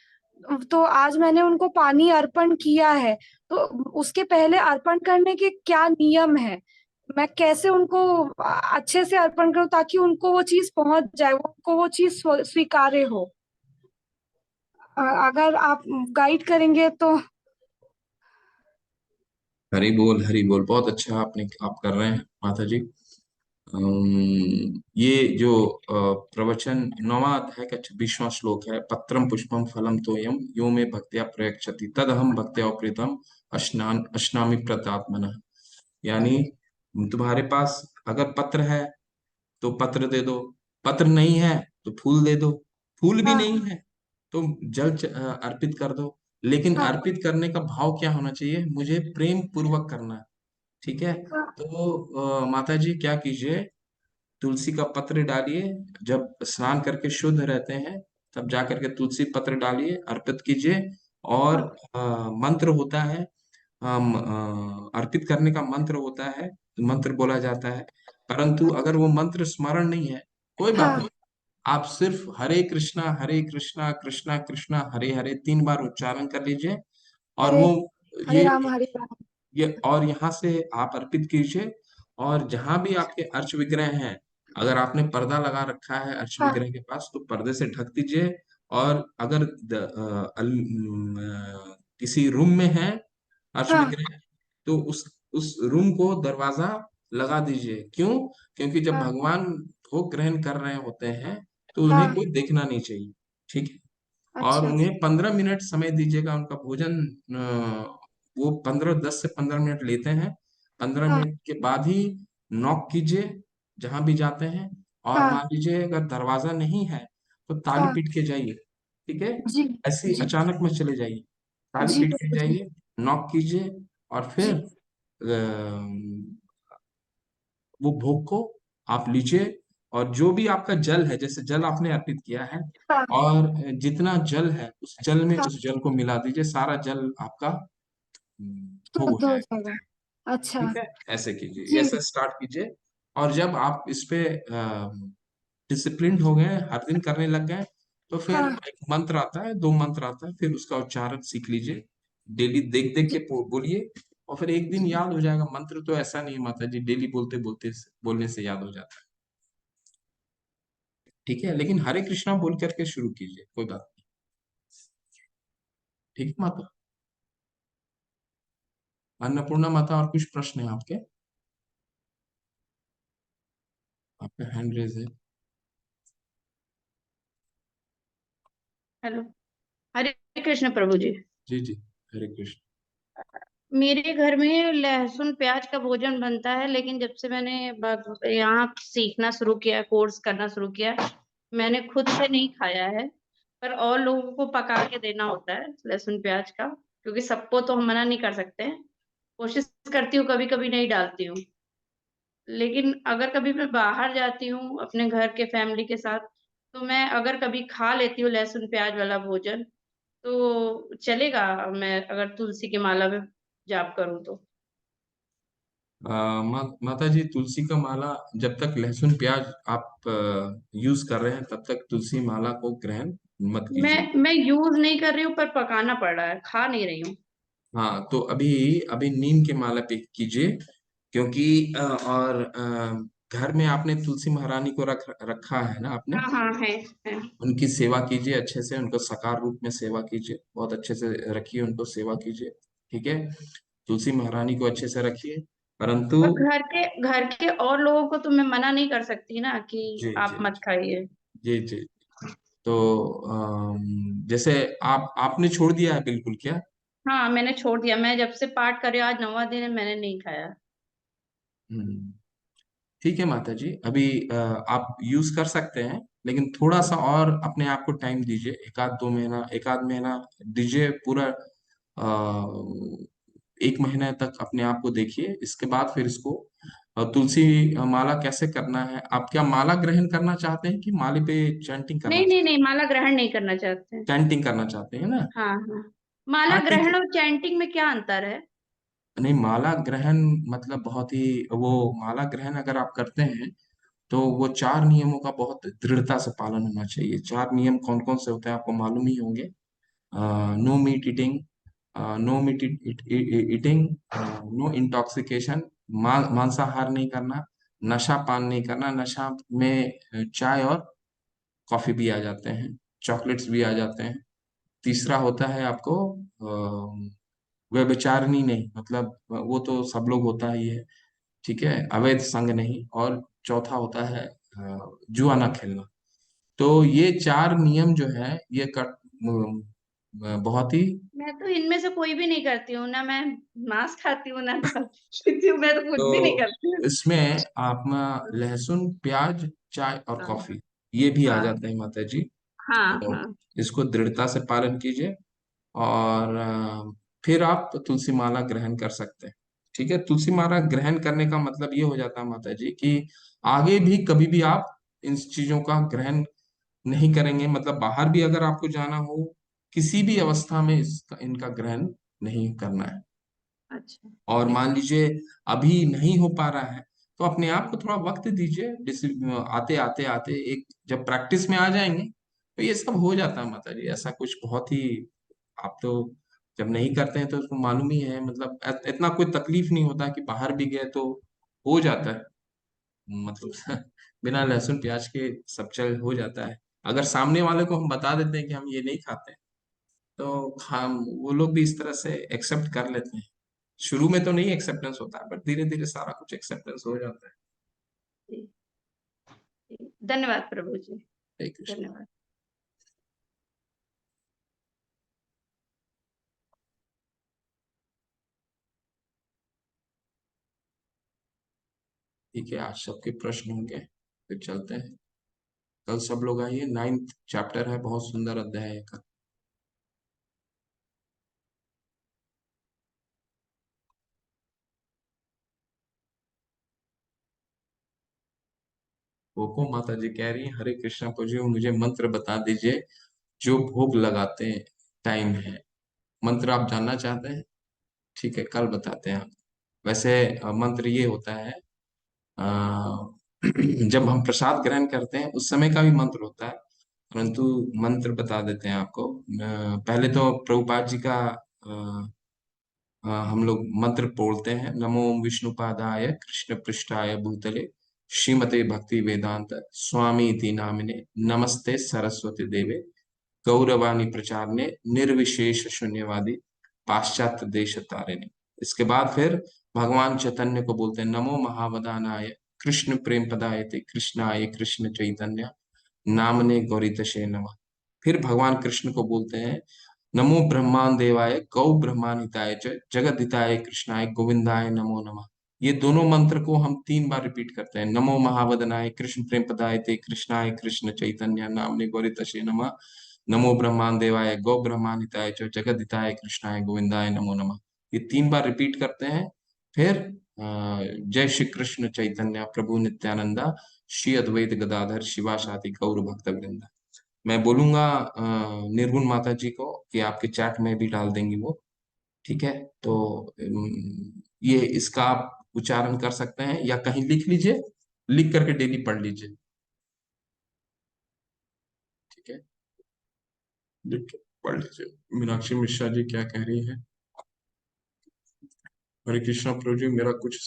तो आज मैंने उनको पानी अर्पण किया है। तो उसके पहले अर्पण करने के क्या नियम है? मैं कैसे उनको अच्छे से अर्पण करूं ताकि उनको वो चीज पहुंच जाए, उनको वो चीज स्वीकार्य हो? अगर आप गाइड करेंगे तो। हरि बोल, बहुत अच्छा आपने आप कर रहे हैं माता जी। ये जो प्रवचन 9वां अध्याय का 26वां श्लोक है, पत्रम पुष्पम फलम तोयम यो में भक्त्या प्रयच्छति तद हम भक्त्या प्रीतम अश्नान अश्नामि प्रतात्मनः। यानी तुम्हारे पास अगर पत्र है तो पत्र दे दो, पत्र नहीं है तो फूल दे दो, फूल भी नहीं हाँ, है तो जल अर्पित कर दो। लेकिन हाँ, अर्पित करने का भाव क्या होना चाहिए? मुझे प्रेम पूर्वक करना है। ठीक है। हाँ, तो माता जी क्या कीजिए, तुलसी का पत्र डालिए। जब स्नान करके शुद्ध रहते हैं तब जा करके तुलसी पत्र डालिए, अर्पित कीजिए। और हाँ, मंत्र होता है, अर्पित करने का मंत्र होता है, मंत्र बोला जाता है। परंतु अगर वो मंत्र स्मरण नहीं है, कोई बात नहीं, हाँ। आप सिर्फ हरे कृष्णा कृष्णा कृष्णा हरे हरे 3 बार उच्चारण कर लीजिए। और हरे वो हरे ये राम हरे राम। ये और यहाँ से आप अर्पित कीजिए। और जहां भी आपके अर्च विग्रह हैं, अगर आपने पर्दा लगा रखा है अर्च हाँ, विग्रह के पास, तो पर्दे से ढक दीजिए। और अगर किसी रूम में है अर्च हाँ, विग्रह, तो उस रूम को दरवाजा लगा दीजिए। क्यों? क्योंकि जब हाँ, भगवान भोग ग्रहण कर रहे होते हैं तो उन्हें हाँ, कोई देखना नहीं चाहिए। ठीक है। और अच्छा। उन्हें 15 मिनट समय दीजिएगा उनका भोजन। वो 10 से 15 मिनट लेते हैं। 15 मिनट के बाद ही नॉक कीजिए जहां भी जाते हैं। और हाँ मान लीजिए अगर दरवाजा नहीं है तो ताली हाँ। पीट के जाइए। ठीक है, जी ऐसे जी अचानक मत चले जाइए, ताली जी पीट के प्रभु जी। जाइए, नॉक कीजिए। और फिर जी वो भोग को आप लीजिए। और जो भी आपका जल है, जैसे जल आपने अर्पित किया है, हाँ और जितना जल है उस जल में हाँ। उस जल को मिला दीजिए, सारा जल आपका भोग हो शुद्ध हो जाएगा। जाएगा। अच्छा। ठीक है, ऐसे कीजिए, जी ऐसे स्टार्ट कीजिए। और जब आप इस पे डिसिप्लिन हो गए, हर दिन करने लग गए, तो फिर हाँ। एक मंत्र आता है, 2 मंत्र आता है, फिर उसका उच्चारण सीख लीजिए। डेली देख देख के जी बोलिए। और फिर एक दिन याद हो जाएगा। मंत्र तो ऐसा नहीं माता जी, डेली बोलते बोलते बोलने से याद हो जाता है। ठीक है, लेकिन हरे कृष्णा बोल करके शुरू कीजिए, कोई बात नहीं। ठीक है माता। अन्नपूर्णा माता, और कुछ प्रश्न है आपके? आपका हैंड रेज है। हेलो। हरे कृष्ण प्रभु जी। जी जी, हरे कृष्ण। मेरे घर में लहसुन प्याज का भोजन बनता है, लेकिन जब से मैंने यहाँ सीखना शुरू किया, कोर्स करना शुरू किया, मैंने खुद से नहीं खाया है। पर और लोगों को पका के देना होता है लहसुन प्याज का, क्योंकि सबको तो हम मना नहीं कर सकते हैं। कोशिश करती हूँ, कभी कभी नहीं डालती हूँ। लेकिन अगर कभी मैं बाहर जाती हूँ अपने घर के फैमिली के साथ, तो मैं अगर कभी खा लेती हूँ लहसुन प्याज वाला भोजन, तो चलेगा, मैं अगर तुलसी की माला में जाप करूँ तो? माता जी, तुलसी का माला, जब तक लहसुन प्याज आप यूज कर रहे हैं तब तक तुलसी माला को ग्रहण मत कीजिए। मैं यूज नहीं कर रही हूँ, पर पकाना पड़ रहा है, खा नहीं रही हूँ। हाँ, तो अभी अभी नीम के माला पे कीजिए। क्योंकि और घर में आपने तुलसी महारानी को रखा है ना आपने? हाँ हाँ है। उनकी सेवा कीजिए अच्छे से, उनको साकार रूप में सेवा कीजिए, बहुत अच्छे से रखिए, उनको सेवा कीजिए। ठीक है, तुलसी महारानी को अच्छे से रखिए। परंतु पर घर के और लोगों को तो मैं मना नहीं कर सकती ना कि जी आप जी मत खाइए। जी जी। तो जैसे आपने छोड़ दिया है बिल्कुल क्या? हाँ, मैंने छोड़ दिया। मैं जब से पाठ कर रही हूँ, आज 9वां दिन है, मैंने नहीं खाया। हम्म, ठीक है माता जी, अभी आप यूज कर सकते हैं, लेकिन थोड़ा सा और अपने आप को टाइम दीजिए, एक आध महीना दीजिए पूरा। 1 महीने तक अपने आप को देखिए, इसके बाद फिर इसको तुलसी माला कैसे करना है। आप क्या माला ग्रहण करना चाहते हैं कि माले पे चैंटिंग करना नहीं नहीं चाहते नहीं, माला ग्रहण नहीं करना चाहते हैं। हैं? चैंटिंग करना चाहते हैं ना? हाँ हाँ। माला हाँ ठीक है। ग्रहण और चैंटिंग में क्या अंतर है? नहीं, माला ग्रहण मतलब बहुत ही, वो माला ग्रहण अगर आप करते हैं तो वो 4 नियमों का बहुत दृढ़ता से पालन होना चाहिए। 4 नियम कौन कौन से होते हैं आपको मालूम ही होंगे। No meat eating, no meat eating, no intoxication, मांसाहार नहीं करना, नशा पान नहीं करना। नशा में चाय और कॉफी भी आ जाते हैं, चॉकलेट्स भी आ जाते हैं। तीसरा होता है आपको व्यभिचारिणी नहीं, मतलब वो तो सब लोग होता ही है। ठीक है, अवैध संग नहीं। और चौथा होता है जुआ ना खेलना। तो ये 4 नियम जो है ये बहुत ही। मैं तो इनमें से कोई भी नहीं करती हूँ ना। मैं मांस खाती हूँ ना दाल पीती हूँ, मैं तो कुछ भी नहीं तो करती हूँ। इसमें आप लहसुन प्याज चाय और हाँ कॉफी ये भी आ हाँ जाते हैं माता जी। हाँ तो हाँ। इसको दृढ़ता से पालन कीजिए। और फिर आप तुलसी माला ग्रहण कर सकते हैं। ठीक है, तुलसी माला ग्रहण करने का मतलब ये हो जाता है माता जी कि आगे भी कभी भी आप इन चीजों का ग्रहण नहीं करेंगे। मतलब बाहर भी अगर आपको जाना हो, किसी भी अवस्था में इसका इनका ग्रहण नहीं करना है। अच्छा। और ठीक मान है। लीजिए अभी नहीं हो पा रहा है, तो अपने आप को थोड़ा वक्त दीजिए। आते आते आते एक जब प्रैक्टिस में आ जाएंगे तो ये सब हो जाता है माता जी। ऐसा कुछ बहुत ही, आप तो जब नहीं करते हैं तो उसको मालूम ही है, मतलब इतना कोई तकलीफ नहीं होता कि बाहर भी गए तो हो जाता है। मतलब बिना लहसुन प्याज के सब चल हो जाता है। अगर सामने वाले को हम बता देते हैं कि हम ये नहीं खाते हैं, तो हम वो लोग भी इस तरह से एक्सेप्ट कर लेते हैं। शुरू में तो नहीं एक्सेप्टेंस होता है, बट धीरे धीरे सारा कुछ एक्सेप्टेंस हो जाता है। जी, जी। धन्यवाद प्रभु जी। हरे कृष्ण। धन्यवाद। ठीक है, आज सबके प्रश्न होंगे, फिर चलते हैं। कल सब लोग आइए, 9th चैप्टर है, बहुत सुंदर अध्याय है कल। कोको माता जी कह रही है, हरे कृष्णा पूजी, मुझे मंत्र बता दीजिए जो भोग लगाते हैं टाइम है। मंत्र आप जानना चाहते हैं? ठीक है, कल बताते हैं आप। वैसे मंत्र ये होता है, अ, जब हम प्रसाद ग्रहण करते हैं उस समय का भी मंत्र होता है, परंतु मंत्र बता देते हैं आपको। पहले तो प्रभुपाद जी का हम लोग मंत्र बोलते हैं, नमो विष्णुपादाय कृष्ण पृष्ठाय भूतले श्रीमते भक्ति वेदांत स्वामी इति नामिने नमस्ते सरस्वती देवे गौरवाणी प्रचारने निर्विशेष शून्यवादी पाश्चात्य देश तारिणे। इसके बाद फिर भगवान चैतन्य को बोलते हैं, नमो महावदानाय कृष्ण प्रेम पदायते कृष्णाय कृष्ण चैतन्य नामने गौरीतशे नमः। फिर भगवान कृष्ण को बोलते हैं, नमो ब्रह्मांड देवाय गौ ब्रह्मानिताय च जगत हिताय कृष्णाय गोविंदाय नमो नमः। ये दोनों मंत्र को हम 3 बार रिपीट करते हैं, नमो महावदनाय कृष्ण प्रेम पदायते कृष्णाय कृष्ण चैतन्य नामने गौरीतशे नमः, नमो ब्रह्मांड देवाय गौ ब्रह्मानिताय च जगत हिताय कृष्णाय गोविंदाय नमो नमः। ये 3 बार रिपीट करते हैं। फिर जय श्री कृष्ण चैतन्य प्रभु नित्यानंदा श्री अद्वैत गदाधर शिवासादि गौर भक्त वृंदा। मैं बोलूंगा निर्गुण माता जी को कि आपके चैट में भी डाल देंगी वो। ठीक है, तो ये इसका आप उच्चारण कर सकते हैं या कहीं लिख लीजिए, लिख करके डेली पढ़ लीजिए। ठीक है, लिख के पढ़ लीजिए। मीनाक्षी मिश्रा जी क्या कह रही है? हरे कृष्णा प्रभु जी, मेरा कुछ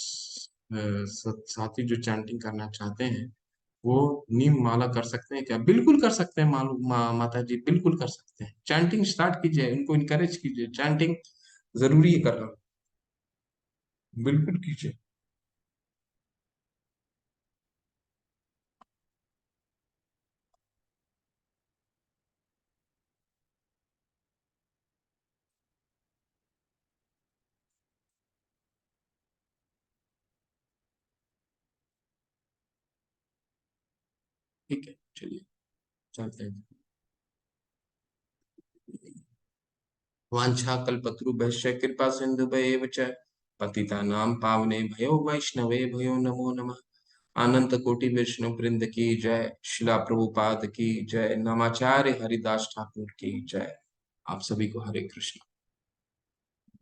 साथी जो चैंटिंग करना चाहते हैं वो नीम माला कर सकते हैं क्या? बिल्कुल कर सकते हैं माता जी, बिल्कुल कर सकते हैं। चैंटिंग स्टार्ट कीजिए, उनको इनकरेज कीजिए, चैंटिंग जरूरी है करना, बिल्कुल कीजिए। ठीक है, चलिए चलते हैं। वांछा कल्पतरुभ्यश्च कृपा सिन्धुभ्येव च पतितानां पावने भयो वैष्णवे भयो नमो नमः। अनंत कोटि विष्णु वृंद की जय, शिला प्रभुपाद की जय, नमाचार्य हरिदास ठाकुर की जय। आप सभी को हरे कृष्ण।